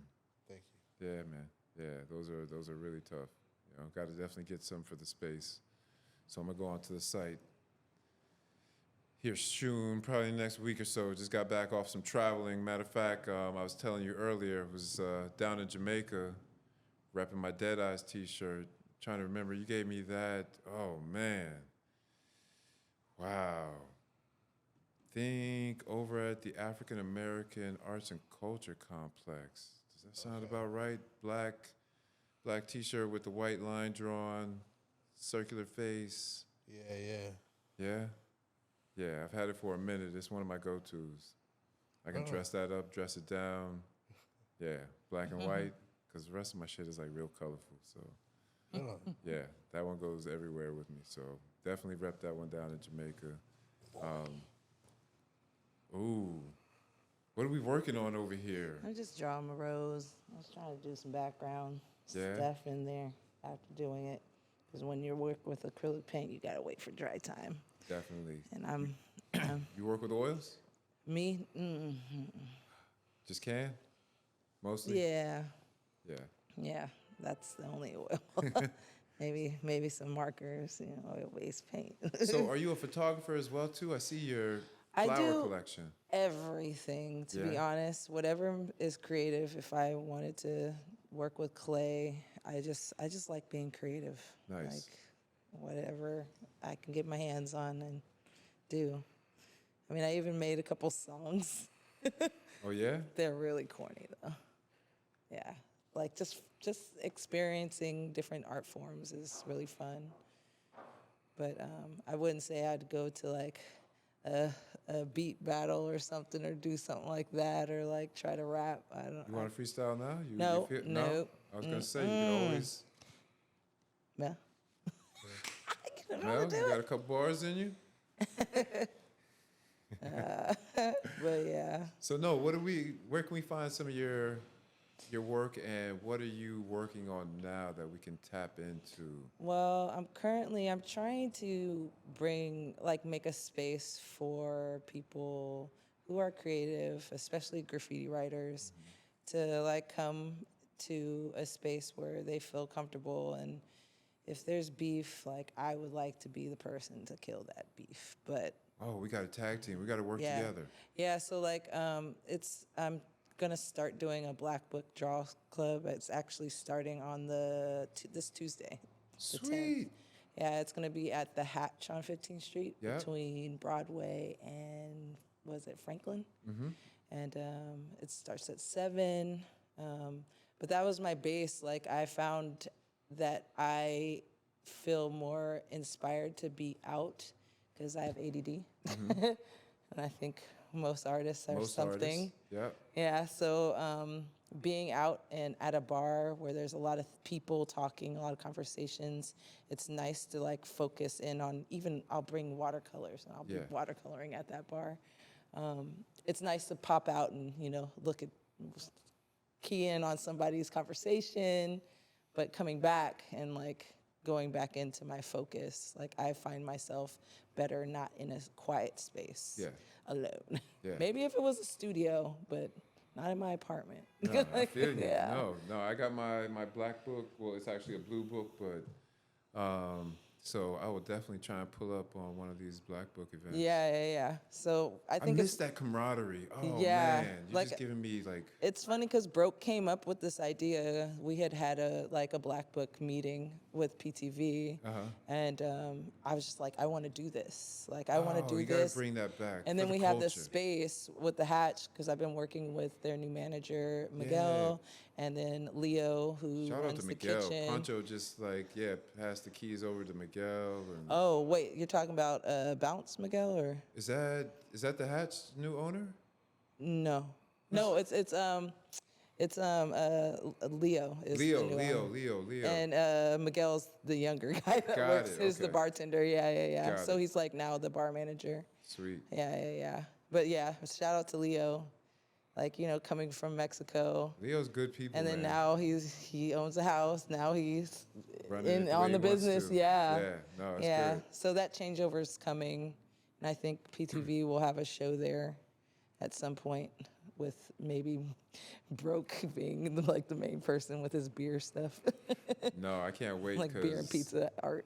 Thank you. Yeah, man. Yeah, those are really tough. Got to definitely get some for the space. So I'm gonna go onto the site here soon, probably next week or so. Just got back off some traveling. Matter of fact, I was telling you earlier, was down in Jamaica, repping my Deadeyes T-shirt. Trying to remember, you gave me that. Oh man, wow. Think over at the African American Arts and Culture Complex. Does that sound about right? Black T-shirt with the white line drawn, circular face. Yeah. Yeah? Yeah, I've had it for a minute. It's one of my go-tos. I can dress that up, dress it down. Yeah, black and white, because the rest of my shit is like real colorful. So yeah, that one goes everywhere with me. So definitely rep that one down in Jamaica. Ooh, what are we working on over here? I'm just drawing my rose. I was trying to do some background Yeah. stuff in there after doing it. Because when you're working with acrylic paint, you got to wait for dry time. Definitely. And I'm Yeah. You work with oils? Me? Just can? Mostly? Yeah. Yeah. Yeah. That's the only oil. maybe some markers, oil-based paint. So are you a photographer as well too? I see your I flower do collection. everything, to be Yeah? honest. Whatever is creative. If I wanted to work with clay, I just like being creative. Nice. Like whatever I can get my hands on and do. I mean, I even made a couple songs. Oh yeah? They're really corny though. Yeah. Like just experiencing different art forms is really fun. But I wouldn't say I'd go to like a beat battle or something, or do something like that, or like try to rap. I don't. You want to freestyle now? You, No, you feel, no. I was gonna say you could always. Yeah. I don't know No, how to you do got a couple bars in you. But yeah. So no, where can we find some of your work, and what are you working on now that we can tap into? Well, I'm trying to make a space for people who are creative, especially graffiti writers, to like come to a space where they feel comfortable. And if there's beef, like I would like to be the person to kill that beef. But Oh, we got a tag team. We got to work yeah. together. Yeah, so like I'm gonna start doing a Black Book Draw Club. It's actually starting on this Tuesday, the 10th. Sweet. Yeah, it's gonna be at the Hatch on 15th Street Yeah. between Broadway and was it Franklin? Mm-hmm. And it starts at 7. But that was my base. Like I found that I feel more inspired to be out because I have ADD, and I think most artists are Most something. artists. Yeah. Yeah, so being out and at a bar where there's a lot of people talking, a lot of conversations, it's nice to like focus in on, even I'll bring watercolors and I'll be Yeah. watercoloring at that bar. It's nice to pop out and, look at, key in on somebody's conversation, but coming back and like going back into my focus, like I find myself better not in a quiet space. Yeah. Alone. Yeah. Maybe if it was a studio, but not in my apartment. No, I feel you. Yeah. No, I got my black book. Well, it's actually a blue book, but so I will definitely try and pull up on one of these black book events. Yeah. So I I think miss that camaraderie. Oh Yeah, man, you're like- just giving me like. it's funny because Broke came up with this idea. We had a black book meeting with PTV, and I was just like, I want to do this. Like I want to do you this. gotta bring that back. And for then the we have this culture. space with the Hatch because I've been working with their new manager Miguel, and then Leo, who Shout out runs to the Miguel. kitchen. Poncho just passed the keys over to Miguel. And Oh wait, you're talking about Bounce Miguel or is that the Hatch new owner? no? No, it's Leo is the new owner. Leo. And Miguel's the younger guy that Got works. it, Is the okay. bartender. Yeah. Got So it. he's like now the bar manager. Sweet. Yeah. But yeah, shout out to Leo. Like, coming from Mexico. Leo's good people. And then man. now he owns a house. Now he's Running it the way on he the wants business. to. Yeah. Yeah, no, it's yeah. good. So that changeover is coming. And I think PTV will have a show there at some point with maybe Broke being like the main person with his beer stuff. No, I can't wait. like beer and 'cause pizza art.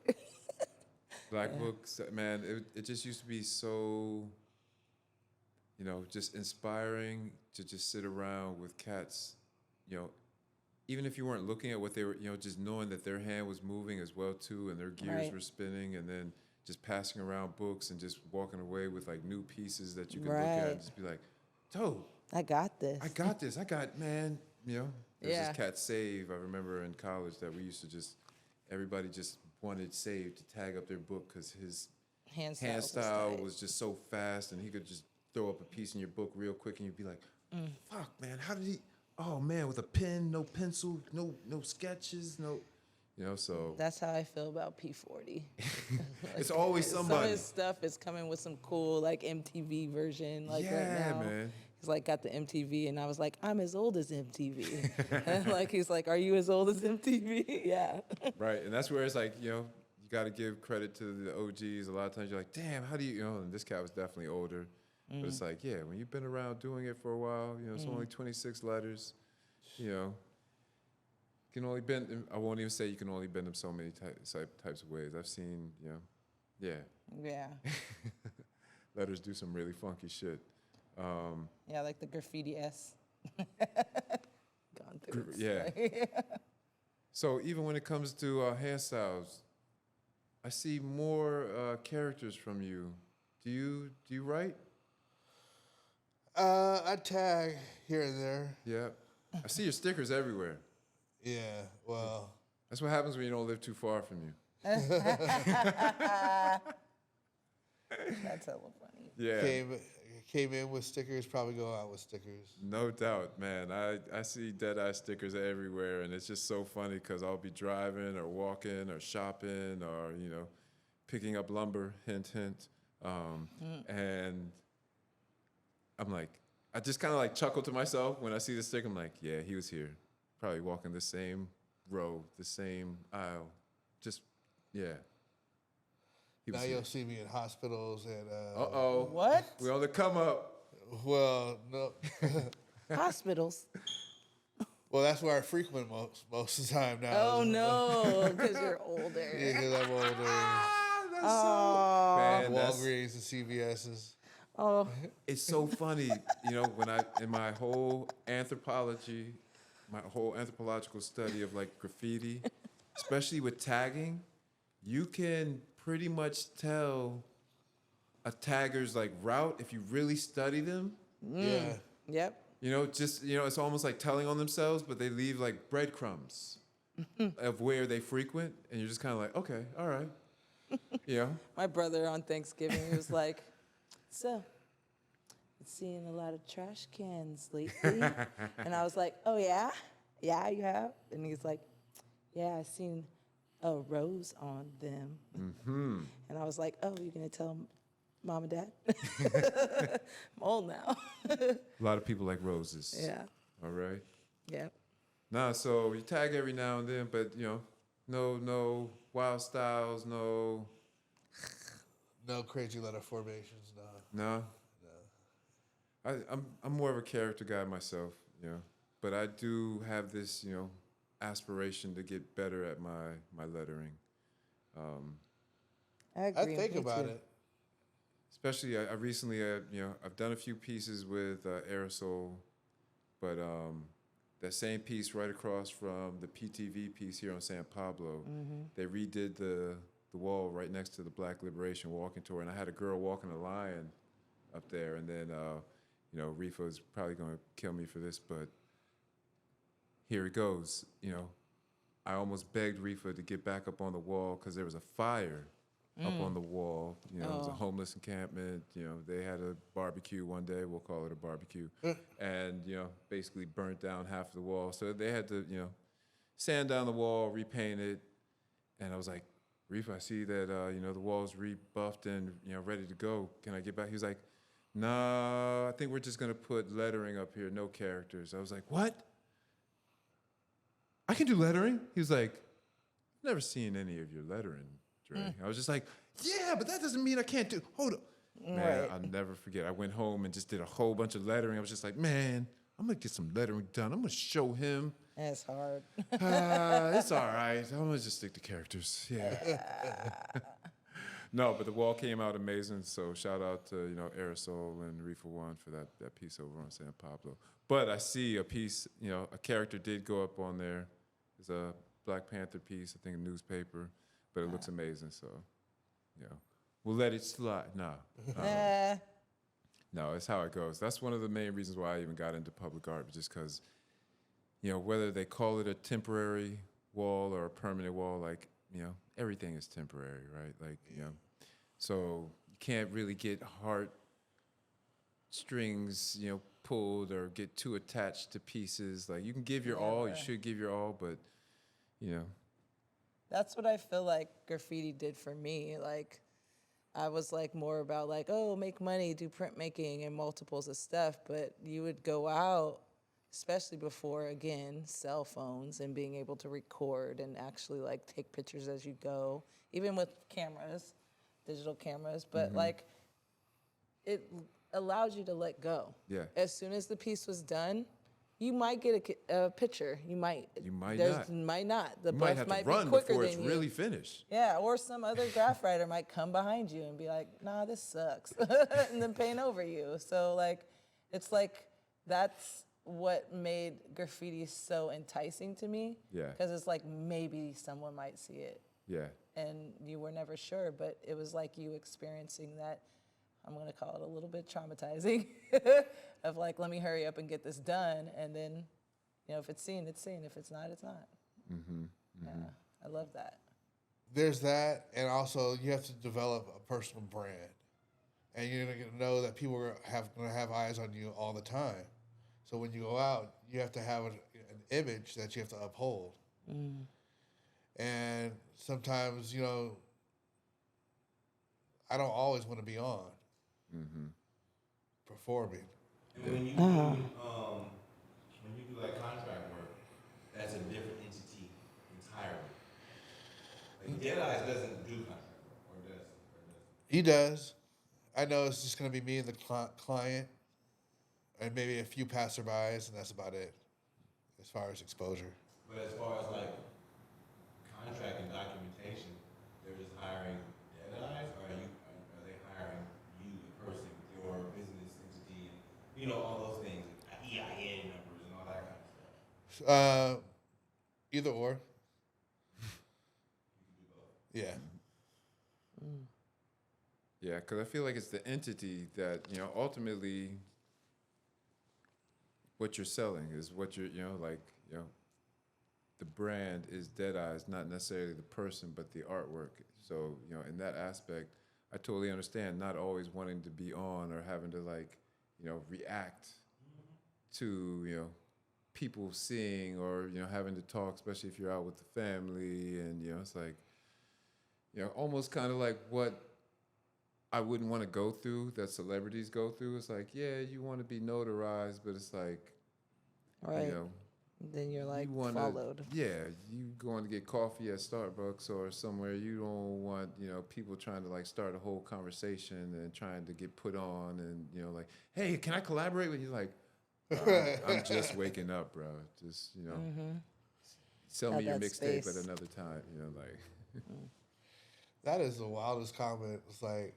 Black books, man, it just used to be so, just inspiring to just sit around with cats, even if you weren't looking at what they were, just knowing that their hand was moving as well too, and their gears Right. were spinning, and then just passing around books and just walking away with like new pieces that you can look at Right. and just be like, dope, I got this. I got this. There's Yeah. this cat Save. I remember in college that we used to everybody just wanted Save to tag up their book because his hand hand styles style tight. was just so fast, and he could just throw up a piece in your book real quick, and you'd be like, "Fuck, man, how did he? Oh man, with a pen, no pencil, no sketches, no, So That's how I feel about P40. it's always Some of somebody. his stuff is coming with some cool like MTV version. Like right Yeah, now, man. he's like got the MTV, and I was like, I'm as old as MTV. And like he's like, are you as old as MTV? Yeah. Right, and that's where it's like, you you got to give credit to the OGs. A lot of times you're like, damn, how do you know? And this cat was definitely older. But it's like, yeah, when you've been around doing it for a while, you know, it's only 26 letters, you know. You can only bend them, I won't even say you can only bend them so many types of ways. I've seen, you know, yeah, Yeah. letters do some really funky shit. Yeah, like the graffiti S. Gone through it. Yeah. So even when it comes to hairstyles, I see more characters from you. Do you write? I tag here and there. Yeah. I see your stickers everywhere. Yeah, well, That's what happens when you don't live too far from you. That's hella funny. Yeah. came in with stickers, probably go out with stickers. No doubt, man. I see Deadeye stickers everywhere, and it's just so funny because I'll be driving or walking or shopping or, you know, picking up lumber, hint, hint. And I'm like, I just kind of like chuckle to myself when I see the sticker. I'm like, yeah, he was here. Probably walking the same row, the same aisle. Just, yeah. He was Now here. you'll see me in hospitals and, Uh-oh. What? We're on the come up. well, no. Hospitals. Well, that's where I frequent most of the time now. Oh no, because you're older. Yeah, because I'm older. Oh, Man, that's- Walgreens and CVS's. oh, it's so funny, you know, when in my whole anthropological study of like graffiti, especially with tagging, you can pretty much tell a tagger's like route if you really study them. Yeah. yep. You know, just, you know, it's almost like telling on themselves, but they leave like breadcrumbs of where they frequent, and you're just kind of like, okay, all right. You know? My brother on Thanksgiving, he was like, so, been seeing a lot of trash cans lately. And I was like, oh yeah? Yeah, you have? And he's like, yeah, I seen a rose on them. Mm-hmm. And I was like, oh, you gonna tell mom and dad? I'm old now. A lot of people like roses. Yeah, All right. yeah. Nah, so you tag every now and then, but, you know, no wild styles, no. No crazy letter formations, no. No. I'm more of a character guy myself, you know, but I do have this, you know, aspiration to get better at my lettering. I agree. I think me about too. it. Especially, I recently, you know, I've done a few pieces with aerosol, but that same piece right across from the PTV piece here on San Pablo, they redid the wall right next to the Black Liberation Walking Tour, and I had a girl walking a lion up there, and then, you know, Rifa's probably going to kill me for this, but here it goes. You know, I almost begged Rifa to get back up on the wall because there was a fire up on the wall. You know, it was a homeless encampment. You know, they had a barbecue one day. We'll call it a barbecue. And, you know, basically burnt down half of the wall. So they had to, you know, sand down the wall, repaint it. And I was like, Rifa, I see that, you know, the wall's rebuffed and, you know, ready to go. Can I get back? He was like, nah, I think we're just going to put lettering up here, no characters. I was like, what? I can do lettering? He was like, I've never seen any of your lettering, Dre. I was just like, yeah, but that doesn't mean I can't do, hold up. Man, Right. I'll never forget. I went home and just did a whole bunch of lettering. I was just like, man, I'm going to get some lettering done. I'm going to show him. It's hard. It's all right. I'm going to just stick to characters. Yeah. No, but the wall came out amazing. So shout out to, you know, Aerosol and Reefer One for that piece over on San Pablo. But I see a piece, you know, a character did go up on there. It's a Black Panther piece, I think a newspaper, but it looks amazing. So, you know, we'll let it slide. No, no, it's how it goes. That's one of the main reasons why I even got into public art, just because, you know, whether they call it a temporary wall or a permanent wall, like, you know, everything is temporary, right? Like, you know, so you can't really get heart strings, you know, pulled or get too attached to pieces. Like, you can give your all, you should give your all, but, you know. That's what I feel like graffiti did for me. Like, I was like more about like, oh, make money, do printmaking and multiples of stuff. But you would go out, especially before, again, cell phones and being able to record and actually like take pictures as you go. even with cameras, digital cameras, but like it allows you to let go. Yeah. As soon as the piece was done, you might get a picture. You might. You might There's, not. Might not. The You might brush have might to be run quicker before than it's you. really finished. Yeah, or some other graph writer might come behind you and be like, nah, this sucks, and then paint over you. So, like, it's like that's what made graffiti so enticing to me. Yeah. Because it's like maybe someone might see it, Yeah. and you were never sure, but it was like you experiencing that, I'm going to call it a little bit traumatizing, of like, let me hurry up and get this done, and then, you know, if it's seen, it's seen. If it's not, it's not. Yeah, I love that. There's that, and also you have to develop a personal brand, and you're gonna know that people are gonna have eyes on you all the time. So when you go out, you have to have an image that you have to uphold. And sometimes, you know, I don't always want to be on performing. And when you do like contract work, that's a different entity entirely. Like Deadeyes doesn't do contract work, or does? He does. I know it's just going to be me and the client, and maybe a few passerbys, and that's about it, as far as exposure. But as far as like contract and documentation, they're just hiring Deadeyes, or are they hiring you, the person, your business entity, and you know all those things, EIN numbers and all that kind of stuff. Either or. Yeah. Yeah, because I feel like it's the entity that, you know, ultimately what you're selling is what you're, you know, like, you know, the brand is Deadeyes, not necessarily the person, but the artwork. So, you know, in that aspect, I totally understand not always wanting to be on or having to, like, you know, react to, you know, people seeing or, you know, having to talk, especially if you're out with the family. And, you know, it's like, you know, almost kind of like what I wouldn't want to go through that celebrities go through. It's like, yeah, you want to be notarized, but it's like, Right. you know, Then you're like you wanna, followed. yeah, you going to get coffee at Starbucks or somewhere. You don't want, you know, people trying to like start a whole conversation and trying to get put on and, you know, like, hey, can I collaborate with you? Like, I'm just waking up, bro. Just, you know, sell Have me your that mixtape space. at another time. You know, like, That is the wildest comment. It's like,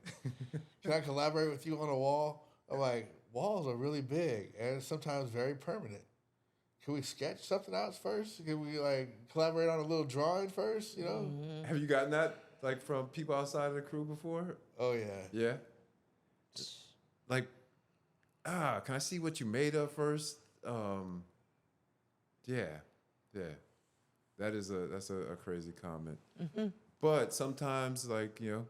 can I collaborate with you on a wall? I'm like, walls are really big and sometimes very permanent. Can we sketch something out first? Can we like collaborate on a little drawing first? You know? have you gotten that like from people outside of the crew before? Oh yeah. Yeah. Like, can I see what you made of first? Yeah. That's a crazy comment. But sometimes, like, you know,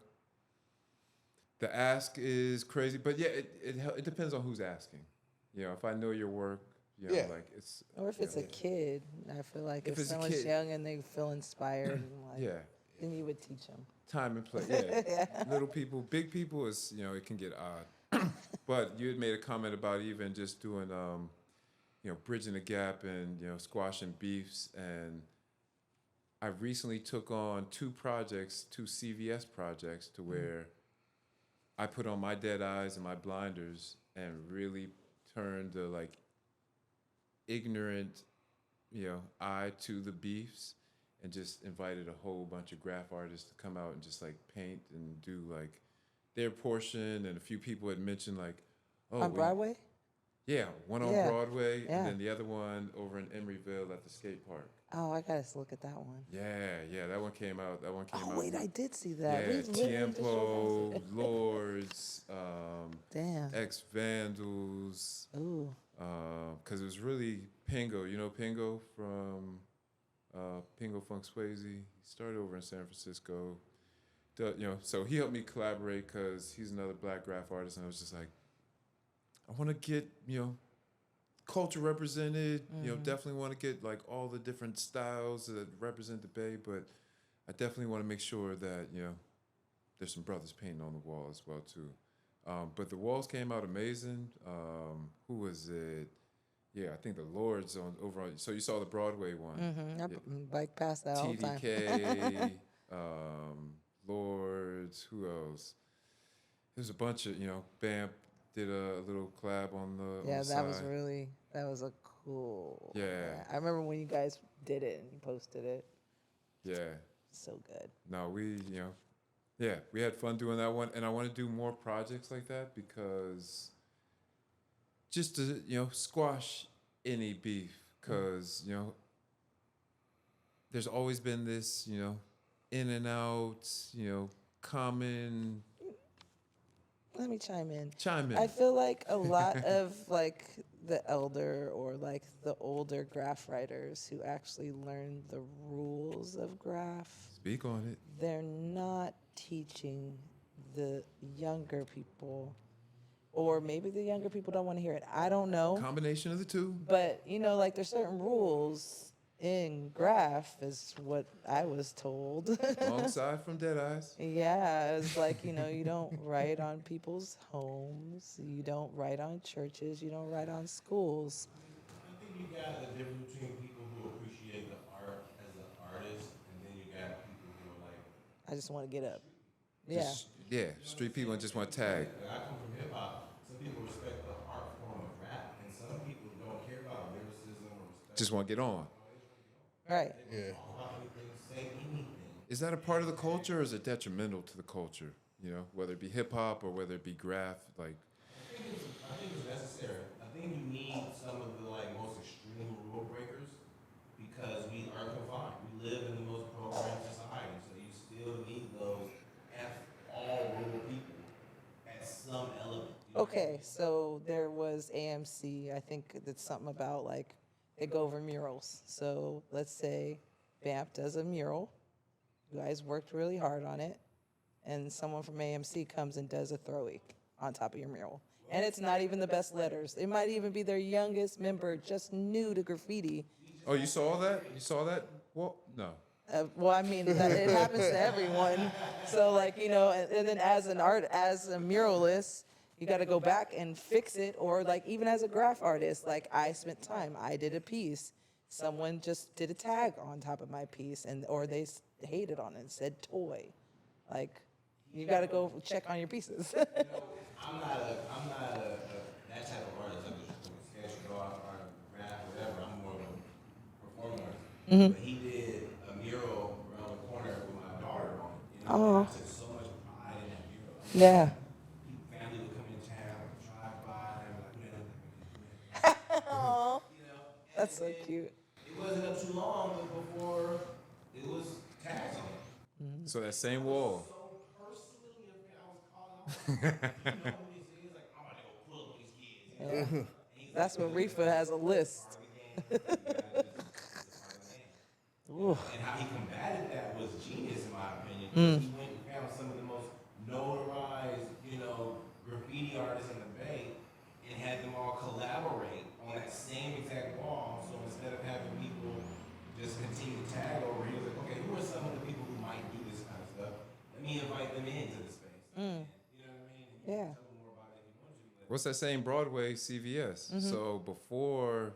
the ask is crazy. But yeah, it depends on who's asking. You know, if I know your work, you know, Yeah. like it's. Or if it's a kid, I feel like If if it's a someone's kid- young and they feel inspired, and like, Yeah. then you would teach them. Time and place. Yeah. Little people, big people is, you know, it can get odd. But you had made a comment about even just doing, you know, bridging the gap and, you know, squashing beefs. And I recently took on two CVS projects to where I put on my dead eyes and my blinders and really turned the like ignorant, you know, eye to the beefs and just invited a whole bunch of graph artists to come out and just like paint and do like their portion. And a few people had mentioned like, oh, On Broadway? yeah, one on Yeah. Broadway Yeah. and then the other one over in Emeryville at the skate park. Oh, I gotta look at that one. Yeah, that one came out. That one came out. Oh wait, I did see that. Yeah, We literally just Tiempo, showed us it. Lords, Damn. Ex Vandals, Ooh. because it was really Pingo. You know Pingo from Pingo Funk Swayze. He started over in San Francisco. You know, so he helped me collaborate because he's another black graph artist, and I was just like, I want to get, you know, culture represented. You know, definitely want to get like all the different styles that represent the Bay, but I definitely want to make sure that, you know, there's some brothers painting on the wall as well too. But the walls came out amazing. Who was it? Yeah, I think the Lords over on. So you saw the Broadway one. I bike past that all the time. TDK, Lords. Who else? There's a bunch of, Bamp did a little collab on the Yeah, that was side. that was a cool. Yeah. I remember when you guys did it and you posted it. Yeah. So good. No, we had fun doing that one, and I want to do more projects like that because just to squash any beef, because there's always been this in and out common. Let me chime in. Chime in. I feel like a lot of like the elder or like the older graph writers who actually learn the rules of graph, Speak on it. they're not teaching the younger people, or maybe the younger people don't want to hear it. I don't know. Combination of the two. But like there's certain rules in graph is what I was told. Alongside from Deadeyes. Yeah, it's like, you don't write on people's homes, you don't write on churches, you don't write on schools. I think you got the difference between people who appreciate the art as an artist, and then you got people who are like, I just want to get up. Yeah. Street people just want to tag. I come from hip hop. Some people respect the art form of rap, and some people don't care about lyricism or respect. Just want to get on. Right. Yeah. Say anything. Is that a part of the culture, or is it detrimental to the culture? Whether it be hip hop or whether it be graph, like. I think it's necessary. I think you need some of the most extreme rule breakers because we are confined. We live in the most programmed society, so you still need those all rural people at some element. Okay, so there was AMC, I think that's something about like they go over murals. So let's say Vamp does a mural. You guys worked really hard on it. And someone from AMC comes and does a throwy on top of your mural. And it's not even the best letters. It might even be their youngest member, just new to graffiti. Oh, you saw that? You saw that? Well, no. Well, I mean, it happens to everyone. So and then as a muralist, you got to go back and fix it. Or even as a graph artist, I spent time, I did a piece. Someone just did a tag on top of my piece, or they hated on it and said toy. You got to go check on your pieces. I'm not a that type of artist. I'm just a sketch, draw, art, graph, whatever. I'm more of a performing artist. But he did a mural around the corner with my daughter on it. I took so much pride in that mural. Yeah. Family would come in town, drive by, and Aw, that's so cute. It wasn't up too long before it was tagged on. So that same wall. So personally, I was called out. What he's like, I'm about to go pull up these kids. Yeah. That's what Reefa has a list. Ooh. And how he combated that was genius, in my opinion. Because he went and found some of the most notarized, graffiti artists in the Bay, and had them all collaborate on that same exact wall. So instead of having people just continue to tag over, he was like, okay, who are some of the people who might do this kind of stuff? Let me invite them into the space. You know what I mean? And you Yeah. can tell them more about it if you want to. What's that same Broadway CVS? So before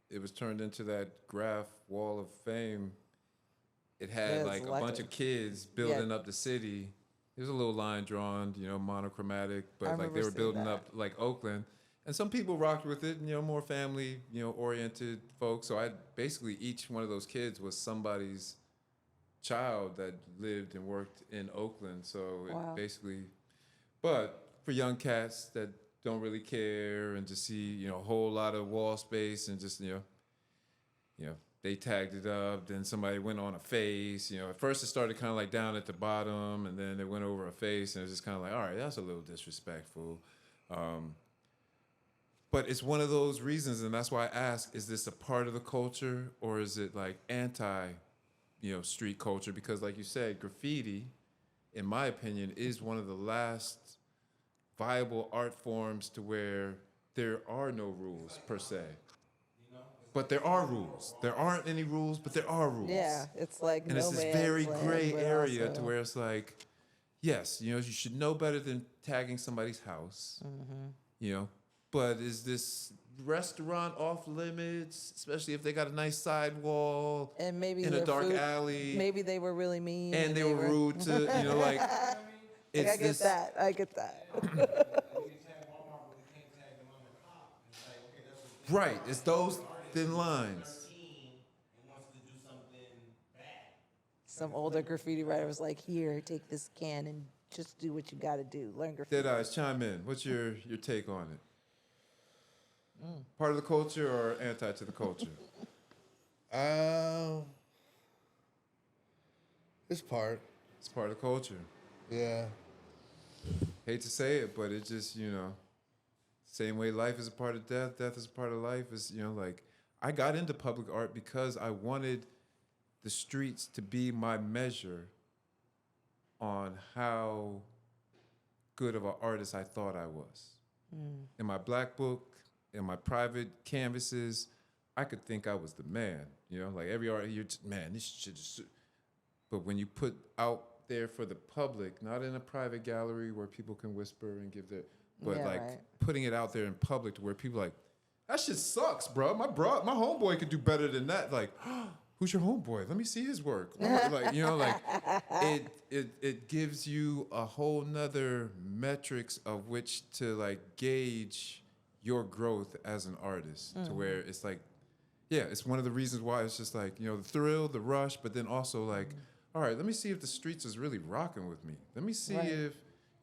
it was turned into that graph wall of fame, it had Yeah, it's a bunch of kids building Yeah. up the city. There's a little line drawn, monochromatic, but remember they were seeing building that. up like Oakland. And some people rocked with it, more family, oriented folks. So basically each one of those kids was somebody's child that lived and worked in Oakland. So Wow. it basically, but for young cats that don't really care and just see, a whole lot of wall space and just, they tagged it up. Then somebody went on a face. At first it started kind of down at the bottom, and then it went over a face, and it was just kind of all right, that's a little disrespectful. But it's one of those reasons, and that's why I ask: is this a part of the culture, or is it anti, street culture? Because, like you said, graffiti, in my opinion, is one of the last viable art forms to where there are no rules per se. But there are rules. There aren't any rules, but there are rules. Yeah, it's like And no it's this man's very land, gray but area also- to where it's yes, you should know better than tagging somebody's house. But but is this restaurant off limits, especially if they got a nice sidewall And maybe in a their dark food, alley, maybe they were really mean. and they were rude to, you know, like, Like, it's I get this, that. I get that. We can tag Walmart, but we can't tag the mom and pop. It's like, okay, that's what right, it's those thin lines. 13 and wants to do something bad. Some older graffiti writer was like, "Here, take this can and just do what you got to do. Learn graffiti." Deadeyes, chime in. What's your take on it? Part of the culture or anti to the culture? It's part. It's part of the culture. Yeah. Hate to say it, but it just, you know, same way life is a part of death, death is a part of life. Is, you know, like, I got into public art because I wanted the streets to be my measure on how good of an artist I thought I was. In my black book, in my private canvases, I could think I was the man. You know, like every art, you're just, man, this shit is. But when you put out there for the public, not in a private gallery where people can whisper and give their, but Yeah, like right. putting it out there in public to where people are like, that shit sucks, bro. My homeboy could do better than that. Like, who's your homeboy? Let me see his work. Like, you know, like it gives you a whole nother metrics of which to like gauge your growth as an artist, to where it's like, yeah, it's one of the reasons why it's just like, you know, the thrill, the rush, but then also like, all right, let me see if the streets is really rocking with me. Let me see Right. if,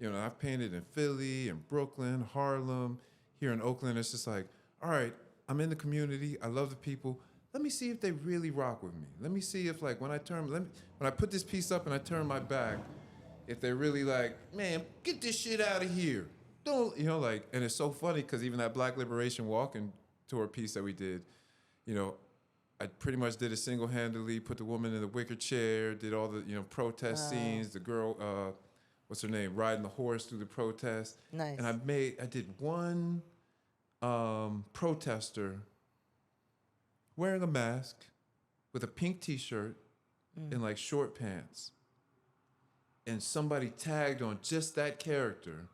you know, I've painted in Philly and Brooklyn, Harlem, here in Oakland. It's just like, all right, I'm in the community. I love the people. Let me see if they really rock with me. Let me see if like when I put this piece up and I turn my back, if they're really like, man, get this shit out of here. Don't, you know, like, and it's so funny because even that Black Liberation Walking tour piece that we did, you know, I pretty much did it single-handedly, put the woman in the wicker chair, did all the, you know, protest scenes, the girl, what's her name, riding the horse through the protest. Nice. And I did one protester wearing a mask with a pink t-shirt and like short pants. And somebody tagged on just that character,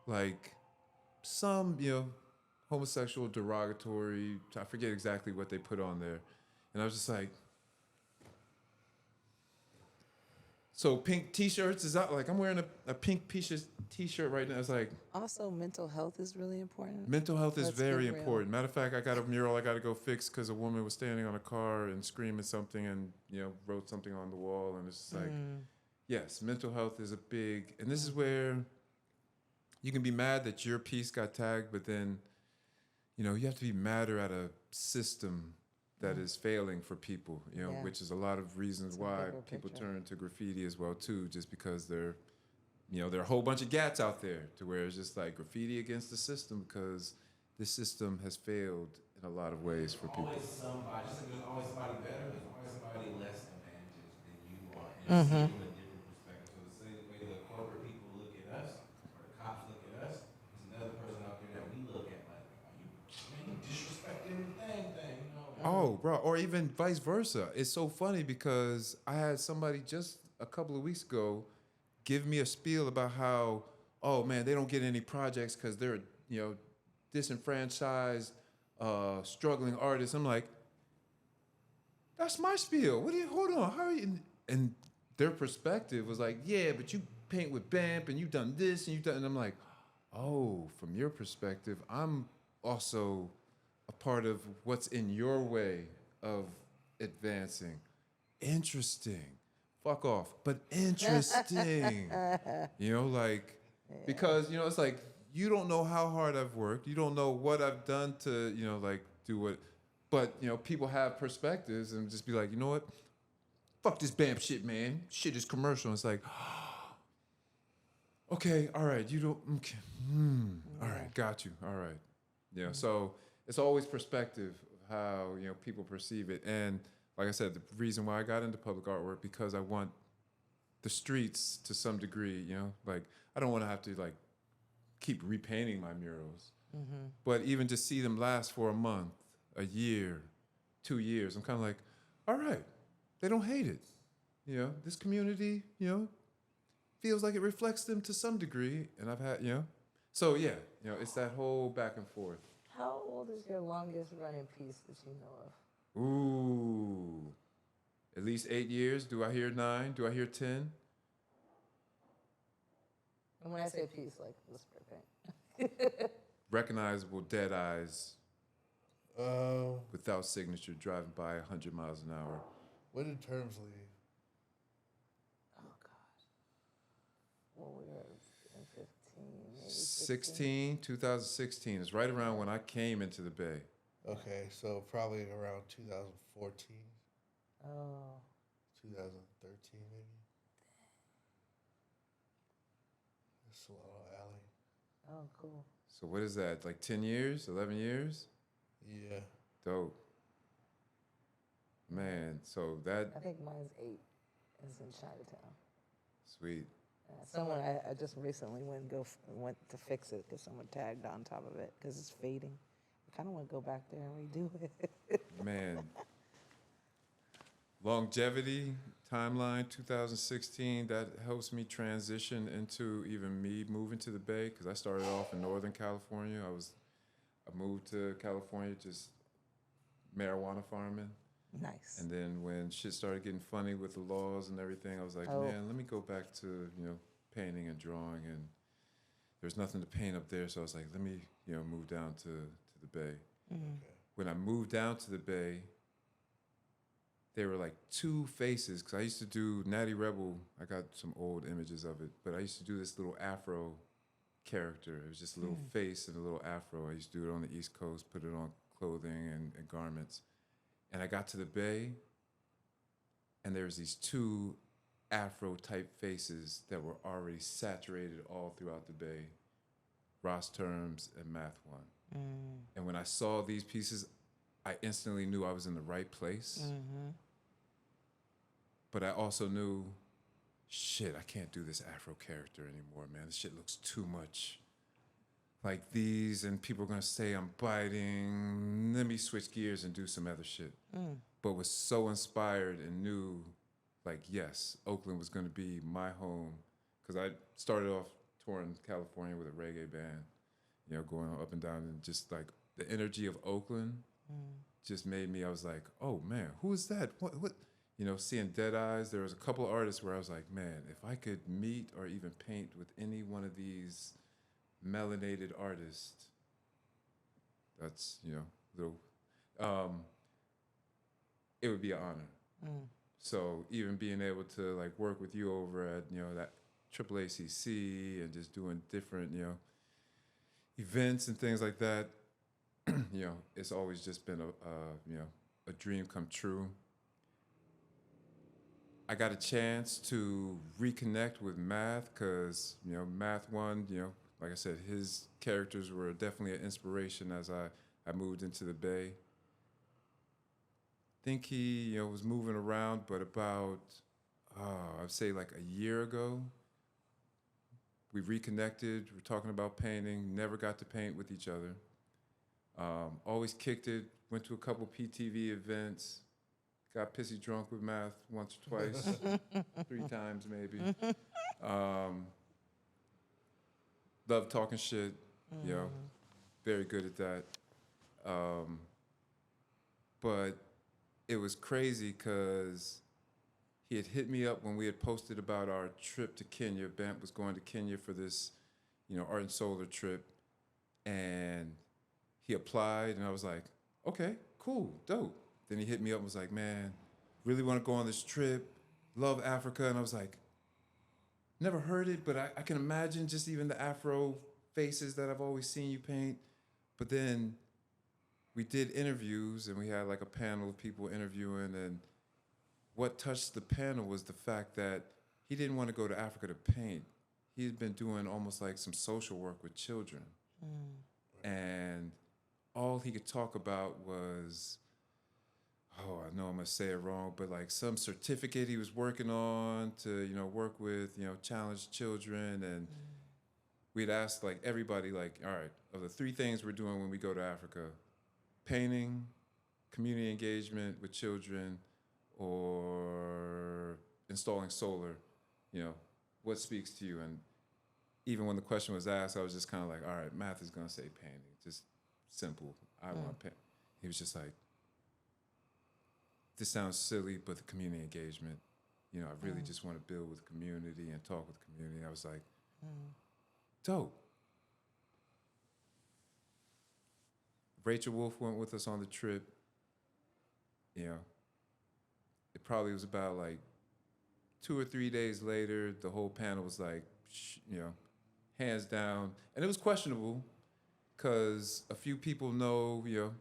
like some, you know, homosexual derogatory, I forget exactly what they put on there. And I was just like, so pink t-shirts is out, like I'm wearing a pink t-shirt right now. It's like, Also, mental health is really important. mental health is Let's very get real. important. Matter of fact, I got a mural I got to go fix because a woman was standing on a car and screaming something and, you know, wrote something on the wall. And it's just like, yes, mental health is a big, and this is where you can be mad that your piece got tagged, but then, you know, you have to be madder at a system that is failing for people, you know, Yeah. which is a lot of reasons It's a why bigger people picture. turn to graffiti as well too, just because they're, you know, there are a whole bunch of gats out there to where it's just like graffiti against the system because the system has failed in a lot of ways for people. Always somebody, just like there's always somebody better, there's always somebody less advantaged than you are. And it's from a different perspective. So the same way the corporate people look at us, or the cops look at us, there's another person out there that we look at like, are you, man, you disrespecting the thing, you know? Oh, bro, or even vice versa. It's so funny because I had somebody just a couple of weeks ago give me a spiel about how, oh man, they don't get any projects because they're, you know, disenfranchised, struggling artists. I'm like, that's my spiel. What do you, hold on, how are you? And their perspective was like, yeah, but you paint with BAMP and you've done this and you've done, and I'm like, oh, from your perspective, I'm also a part of what's in your way of advancing. Interesting. Fuck off. But interesting. You know, like, because, you know, it's like, you don't know how hard I've worked. You don't know what I've done to, you know, like, do what. But, you know, people have perspectives and just be like, you know what? Fuck this BAMP shit, man. Shit is commercial. It's like, okay, all right, you don't, okay. All right, got you. All right. Yeah, so it's always perspective of how, you know, people perceive it. And like I said, the reason why I got into public artwork, because I want the streets to some degree, you know, like I don't want to have to like keep repainting my murals, but even just see them last for a month, a year, 2 years, I'm kind of like, all right, they don't hate it. You know, this community, you know, feels like it reflects them to some degree. And I've had, you know, So yeah, you know, it's that whole back and forth. How old is your longest running piece that you know of? Ooh, at least 8 years. Do I hear 9? Do I hear 10? And when I say piece, like the spray paint. Recognizable Deadeyes Uh, without signature, driving by 100 miles an hour. when did terms leave? Oh God. Well, we were in 15, maybe 16, 2016 is right around when I came into the Bay. Okay, so probably around 2014, Oh. 2013 maybe. It's a little alley. Oh, cool. So what is that? Like 10 years, 11 years? Yeah. Dope. Man, so that I think mine's 8. It's in Chinatown. sweet. Someone I just recently went to fix it because someone tagged on top of it because it's fading. I kind of want to go back there and redo it. Man. Longevity, timeline, 2016, that helps me transition into even me moving to the Bay because I started off in Northern California. I moved to California just marijuana farming. Nice. And then when shit started getting funny with the laws and everything, I was like, Oh. man, let me go back to, you know, painting and drawing. And there's nothing to paint up there. So I was like, let me, you know, move down to the Bay. Mm. When I moved down to the Bay, there were like 2 faces, because I used to do Natty Rebel. I got some old images of it, but I used to do this little afro character. It was just a little face and a little afro. I used to do it on the East Coast, put it on clothing and garments. And I got to the Bay, and there was these 2 afro type faces that were already saturated all throughout the Bay, Ross Terms and Math One. Mm. And when I saw these pieces, I instantly knew I was in the right place. Mm-hmm. But I also knew, shit, I can't do this afro character anymore, man. This shit looks too much like these, and people are gonna say I'm biting. Let me switch gears and do some other shit. Mm. But was so inspired and knew, like, yes, Oakland was gonna be my home. Because I started off touring California with a reggae band, you know, going up and down, and just like the energy of Oakland just made me, I was like, oh man, who is that? What? You know, seeing Deadeyes, there was a couple artists where I was like, man, if I could meet or even paint with any one of these melanated artists, that's, you know, it would be an honor. Mm. So even being able to like work with you over at, you know, that AAACC and just doing different, you know, events and things like that, you know, it's always just been you know, a dream come true. I got a chance to reconnect with Math because, you know, Math One, you know, like I said, his characters were definitely an inspiration as I moved into the Bay. I think he, you know, was moving around, but about, I'd say like a year ago, we reconnected. We're talking about painting, never got to paint with each other. Always kicked it, went to a couple PTV events, got pissy drunk with Math once or twice, 3 times maybe. Love talking shit, you know, very good at that. But it was crazy because he had hit me up when we had posted about our trip to Kenya. Bamp was going to Kenya for this, you know, art and solar trip. And he applied, and I was like, okay, cool, dope. Then he hit me up and was like, man, really want to go on this trip, love Africa. And I was like, never heard it, but I can imagine just even the Afro faces that I've always seen you paint. But then we did interviews, and we had like a panel of people interviewing, and what touched the panel was the fact that he didn't want to go to Africa to paint. He had been doing almost like some social work with children. And all he could talk about was, oh, I know I'm gonna say it wrong, but like some certificate he was working on to, you know, work with, you know, challenged children. And we'd asked like everybody, like, all right, of the 3 things we're doing when we go to Africa, painting, community engagement with children, or installing solar, you know, what speaks to you? And even when the question was asked, I was just kind of like, all right, math is going to say painting. Just simple. I want paint. He was just like, this sounds silly, but the community engagement, you know, I really just want to build with the community and talk with the community. I was like, dope. Rachel Wolf went with us on the trip. You know, it probably was about like 2 or 3 days later, the whole panel was like, you know, hands down. And it was questionable because a few people know, you know,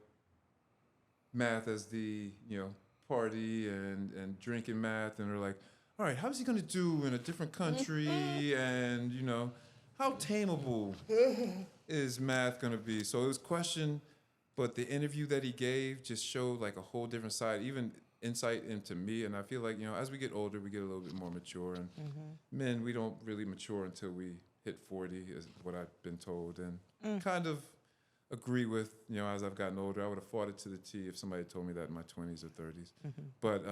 math as the, you know, party and drinking math. And they're like, all right, how's he going to do in a different country? And, you know, how tameable is math going to be? So it was questioned, but the interview that he gave just showed like a whole different side, even insight into me. And I feel like, you know, as we get older, we get a little bit more mature. And men, we don't really mature until we hit 40, is what I've been told. And kind of agree with, you know, as I've gotten older, I would have fought it to the T if somebody told me that in my 20s or 30s. But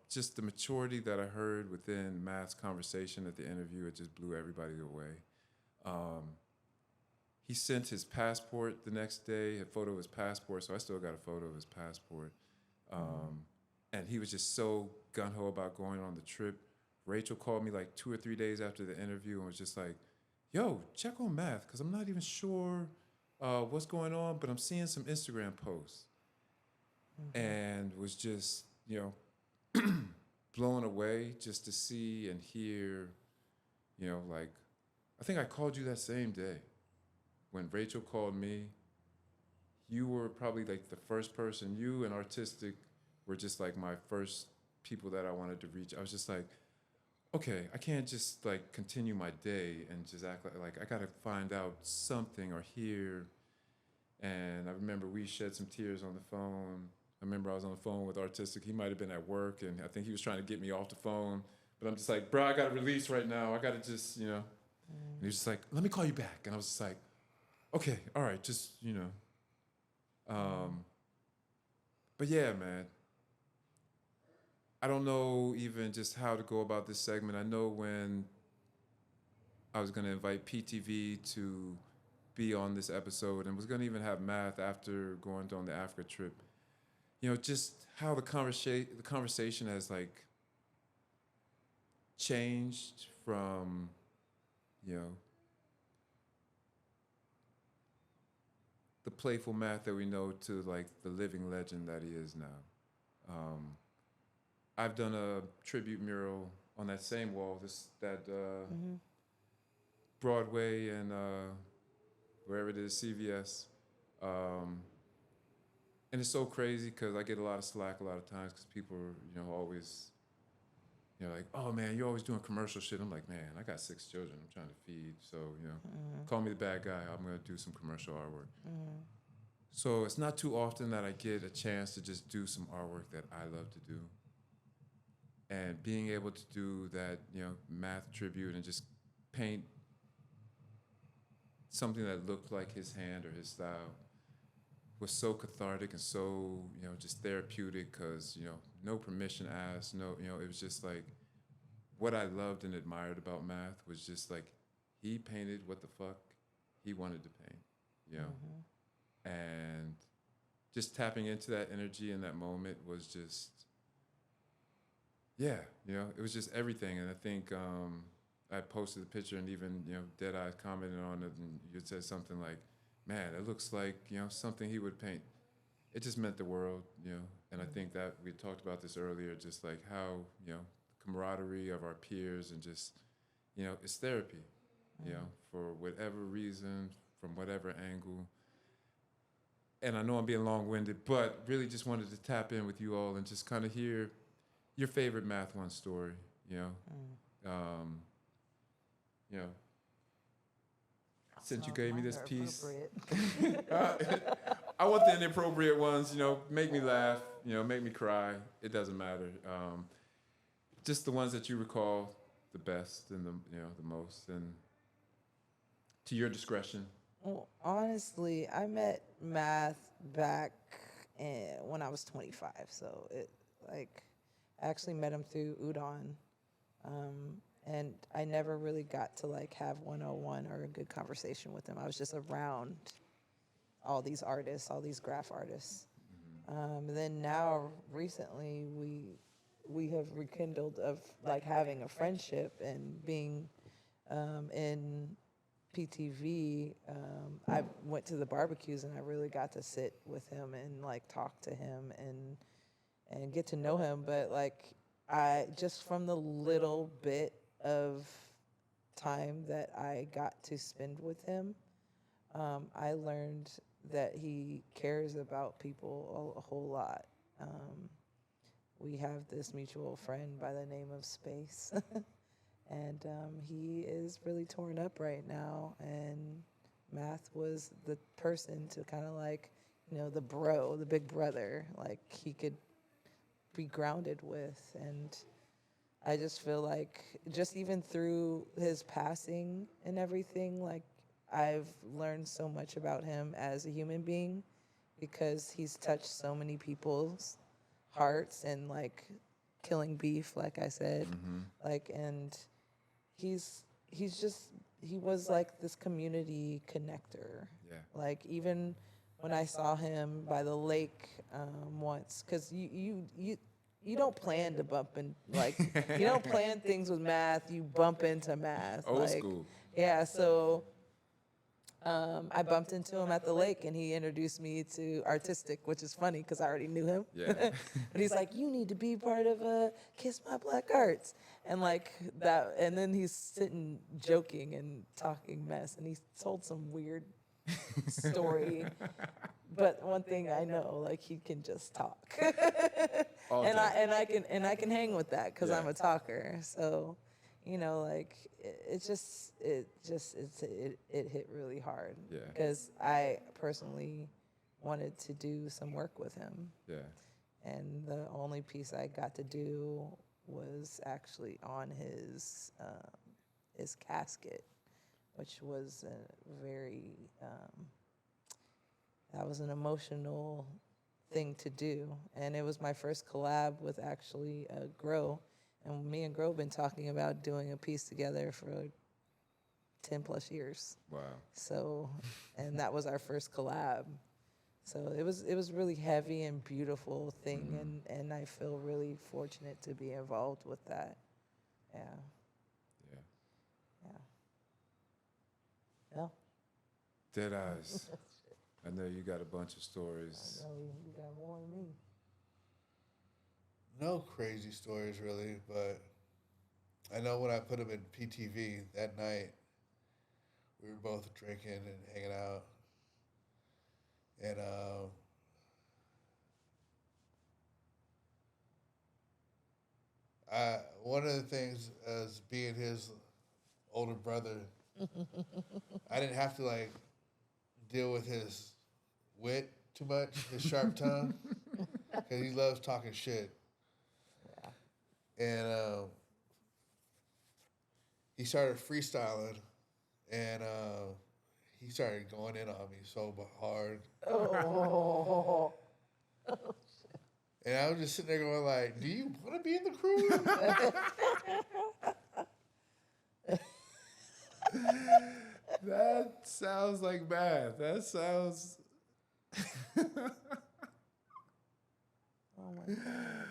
just the maturity that I heard within Matt's conversation at the interview, it just blew everybody away. He sent his passport the next day, a photo of his passport, so I still got a photo of his passport. And he was just so gung-ho about going on the trip. Rachel called me like 2 or 3 days after the interview and was just like, yo, check on math, because I'm not even sure what's going on, but I'm seeing some Instagram posts. And was just, you know, blown away just to see and hear, you know, like, I think I called you that same day. When Rachel called me, you were probably like the first person, you and Artistic were just like my first people that I wanted to reach. I was just like, okay, I can't just like continue my day and just act like I gotta find out something or hear. And I remember we shed some tears on the phone. I remember I was on the phone with Artistic. He might have been at work, and I think he was trying to get me off the phone. But I'm just like, bro, I got to release right now. I got to just, you know. And he was just like, let me call you back. And I was just like, okay, all right, just, you know. But yeah, man. I don't know even just how to go about this segment. I know when I was going to invite PTV to be on this episode and was going to even have Math after going on the Africa trip. You know, just how the conversation has like changed from, you know, the playful Math that we know to like the living legend that he is now. I've done a tribute mural on that same wall, Broadway and wherever it is, CVS. And it's so crazy because I get a lot of slack a lot of times because people are, you know, always, you know, like, oh man, you're always doing commercial shit. I'm like, man, I got 6 children I'm trying to feed. So, you know, call me the bad guy. I'm going to do some commercial artwork. So it's not too often that I get a chance to just do some artwork that I love to do. And being able to do that, you know, Math tribute and just paint something that looked like his hand or his style was so cathartic and so, you know, just therapeutic because, you know, no permission asked, no, you know, it was just like what I loved and admired about Math was just like he painted what the fuck he wanted to paint, you know? And just tapping into that energy in that moment was just, yeah, you know, it was just everything. And I think I posted the picture and even, you know, Deadeyes commented on it and you said something like, man, it looks like, you know, something he would paint. It just meant the world, you know, and I think that we talked about this earlier, just like how, you know, camaraderie of our peers and just, you know, it's therapy, you know, for whatever reason, from whatever angle. And I know I'm being long-winded, but really just wanted to tap in with you all and just kind of hear your favorite Math One story, you know. You know, since you gave me this piece, I want the inappropriate ones, you know, make me laugh, you know, make me cry. It doesn't matter. Just the ones that you recall the best and the, you know, the most, and to your discretion. Well, honestly, I met Math back when I was 25. So it like I actually met him through Udon. And I never really got to like have 101 or a good conversation with him. I was just around all these artists, all these graph artists. And then now recently we have rekindled of like having a friendship and being in PTV. I went to the barbecues and I really got to sit with him and like talk to him and get to know him. But like I just from the little bit of time that I got to spend with him, I learned that he cares about people a whole lot. We have this mutual friend by the name of Space, and he is really torn up right now. And Math was the person to kind of like, you know, the big brother, like he could be grounded with. And I just feel like just even through his passing and everything, like I've learned so much about him as a human being because he's touched so many people's hearts and like killing beef, like I said, like, and he was like this community connector. Yeah. Like even when I saw him by the lake once, because you don't plan to bump in, like, you don't plan things with Math, you bump into Math. Old like, school. Yeah, so I bumped into him at the lake and he introduced me to Artistic, which is funny because I already knew him. Yeah. But he's like, you need to be part of Kiss My Black Arts. And like that, and then he's sitting joking and talking mess and he told some weird story. But one thing I know, like he can just talk. All and day. I can hang with that because I'm Yeah. a talker. So, you know, like it hit really hard. Yeah. Because I personally wanted to do some work with him, Yeah. and the only piece I got to do was actually on his casket, which was a very that was an emotional thing to do, and it was my first collab with actually Grow, and me and Grow been talking about doing a piece together for 10 plus years. Wow. So, and that was our first collab. So it was really heavy and beautiful thing, and I feel really fortunate to be involved with that. Yeah, Yeah. yeah. Deadeyes. I know you got a bunch of stories. No, you got more than me. No crazy stories really, but I know when I put him in PTV that night, we were both drinking and hanging out, and one of the things as being his older brother, I didn't have to like deal with his wit too much, his sharp tongue, because he loves talking shit. And he started freestyling, and he started going in on me so hard. Oh. And I was just sitting there going like, do you want to be in the crew? That sounds like math. That sounds. Oh my God.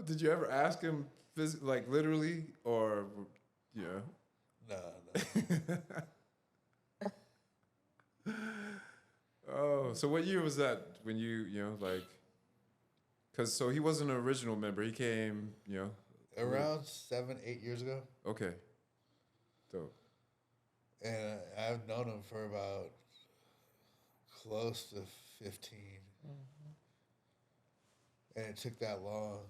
Did you ever ask him, like literally, or yeah? No. Oh, so what year was that when you know, like? Because so he wasn't an original member. He came, you know. Around 7-8 years ago. Okay. Dope. And I've known him for about close to 15. And it took that long.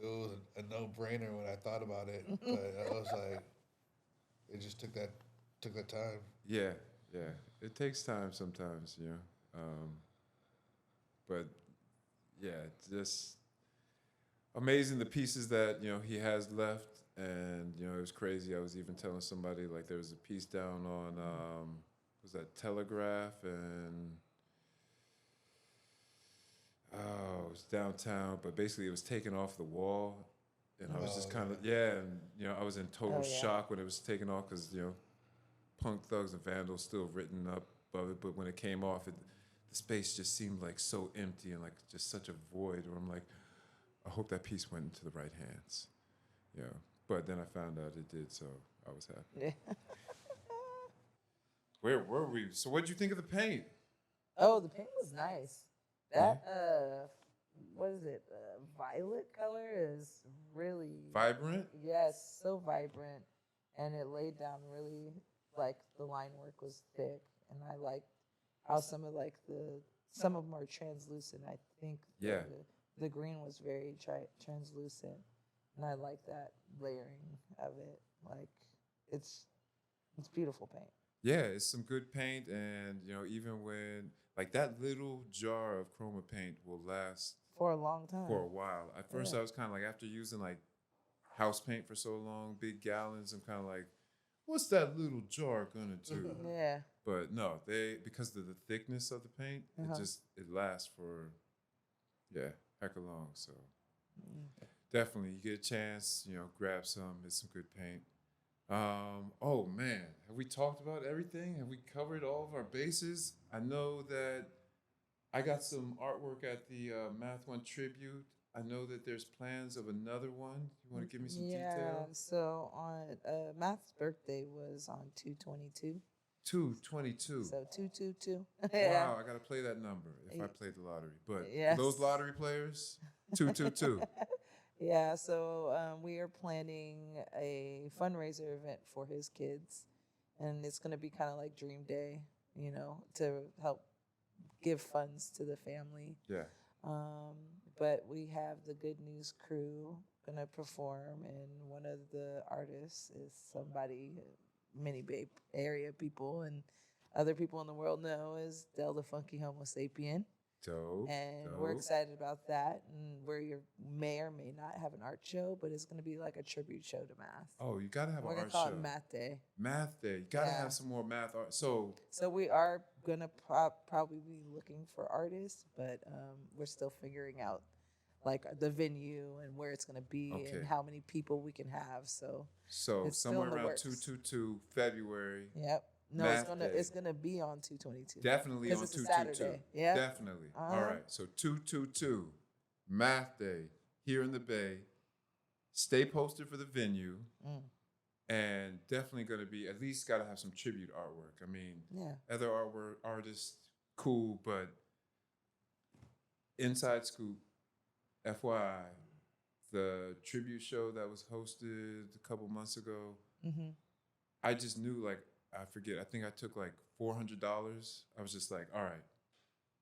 It was a no-brainer when I thought about it, but I was like, it just took that time. Yeah, yeah. It takes time sometimes, you know. But yeah, it's just amazing the pieces that, you know, he has left. And, you know, it was crazy. I was even telling somebody, like, there was a piece down on, was that Telegraph? And, oh, it was downtown. But basically, it was taken off the wall. And I was just Oh, kind of, yeah. and, I was in total Oh, yeah. shock when it was taken off because, Punk Thugs and Vandals still written up above it. But when it came off, the space just seemed like so empty and like just such a void where I'm like, I hope that piece went into the right hands. But then I found out it did, so I was happy. Yeah. Where were we? So what'd you think of the paint? Oh, the paint was nice. That what is it? Violet color is really Vibrant? Yes, so vibrant, and it laid down really like the line work was thick, and I like how some of them are translucent. I think Yeah. the green was very translucent, and I like that layering of it. Like it's beautiful paint. Yeah, it's some good paint, and even when like that little jar of chroma paint will last For a long time. for a while. At first, Yeah. I was kind of like, after using like house paint for so long, big gallons, I'm kind of like, what's that little jar gonna do? Yeah. But no, because of the thickness of the paint, it lasts for heck of long. So definitely, you get a chance, grab some. It's some good paint. Oh man, have we talked about everything? Have we covered all of our bases? I know that I got some artwork at the Math One tribute. I know that there's plans of another one. You want to give me some details? So on Math's birthday was on 2/22. 2/22. So 222. Wow, I gotta play that number if I play the lottery. But Yes. for those lottery players, 222. Yeah, so we are planning a fundraiser event for his kids, and it's going to be kind of like Dream Day, to help give funds to the family. Yeah. But we have the Good News crew going to perform, and one of the artists is somebody many Bay Area people and other people in the world know is Del the Funky Homo Sapien. Dope. And we're excited about that. And where you may or may not have an art show, but it's going to be like a tribute show to math. Oh, you gotta have We're an going art to call show. it Math Day. Math Day. You gotta Yeah. have some more math art. So we are going to probably be looking for artists, but we're still figuring out like the venue and where it's going to be Okay. and how many people we can have. So it's still somewhere in the around works. 222 February. Yep. No, Math Day. it's gonna be on 2/22. Definitely on Because it's a 222. Saturday. Yeah. Definitely. Uh-huh. All right. So 222 Math Day here in the Bay. Stay posted for the venue. And definitely going to be, at least got to have some tribute artwork. I mean, Yeah. other artists, cool, but inside scoop, FYI, the tribute show that was hosted a couple months ago, I just knew, like, I forget, I think I took like $400. I was just like, all right,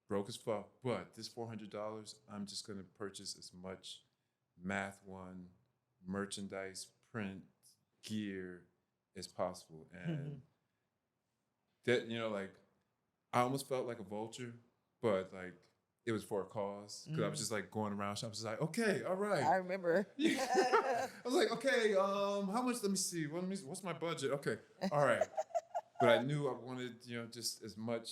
broke as fuck, but this $400, I'm just going to purchase as much Math One merchandise, print, gear as possible. And that, like, I almost felt like a vulture, but like it was for a cause. Because I was just like going around shopping. I was like, okay, all right. I remember. I was like, okay, how much? Let me see. What's my budget? Okay, all right. But I knew I wanted, just as much,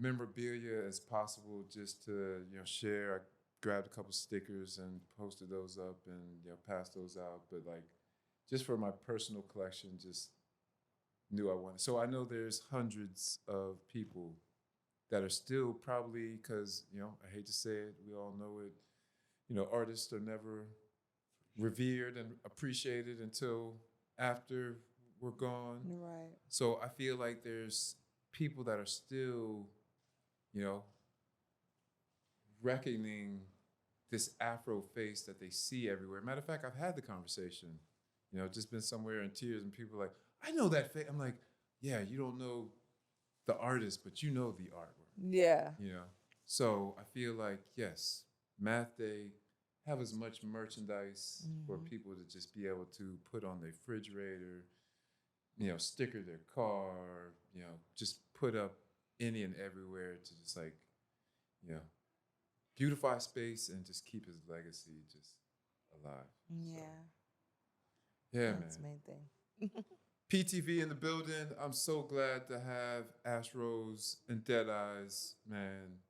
memorabilia as possible, just to, share. I grabbed a couple stickers and posted those up and, passed those out. But like, just for my personal collection, just knew I wanted. So I know there's hundreds of people that are still probably, because, I hate to say it, we all know it, artists are never revered and appreciated until after we're gone. Right. So I feel like there's people that are still, reckoning this Afro face that they see everywhere. Matter of fact, I've had the conversation, just been somewhere in tears and people are like, I know that face. I'm like, yeah, you don't know the artist, but you know the artwork. Yeah. So I feel like, yes, Math Day, have as much merchandise for people to just be able to put on their refrigerator, sticker their car, just put up any and everywhere to just like, beautify space and just keep his legacy just alive. Yeah. Yeah, That's the man. main thing. PTV in the building. I'm so glad to have Ash Rose and Deadeyes, man.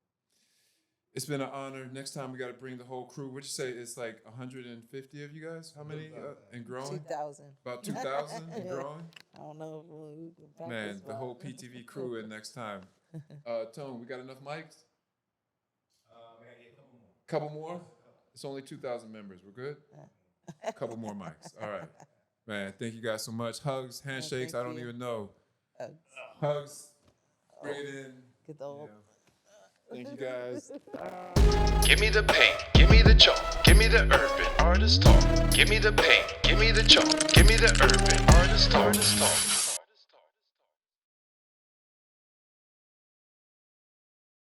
It's been an honor. Next time we got to bring the whole crew. What'd you say? It's like 150 of you guys? How many and growing? 2,000. About 2,000 and growing? I don't know if we can pack Man, this the well. whole PTV crew in next time. Tone, we got enough mics? We gotta get a couple more. Couple more? It's only 2,000 members. We're good? Couple more mics. All right. Man, thank you guys so much. Hugs, handshakes, thank I don't you. even know. Hugs. Hugs. Bring it in. Get the whole. Thank you guys. Give me the paint, give me the chalk, give me the urban artist talk. Give me the paint, give me the chalk, give me the urban artist talk.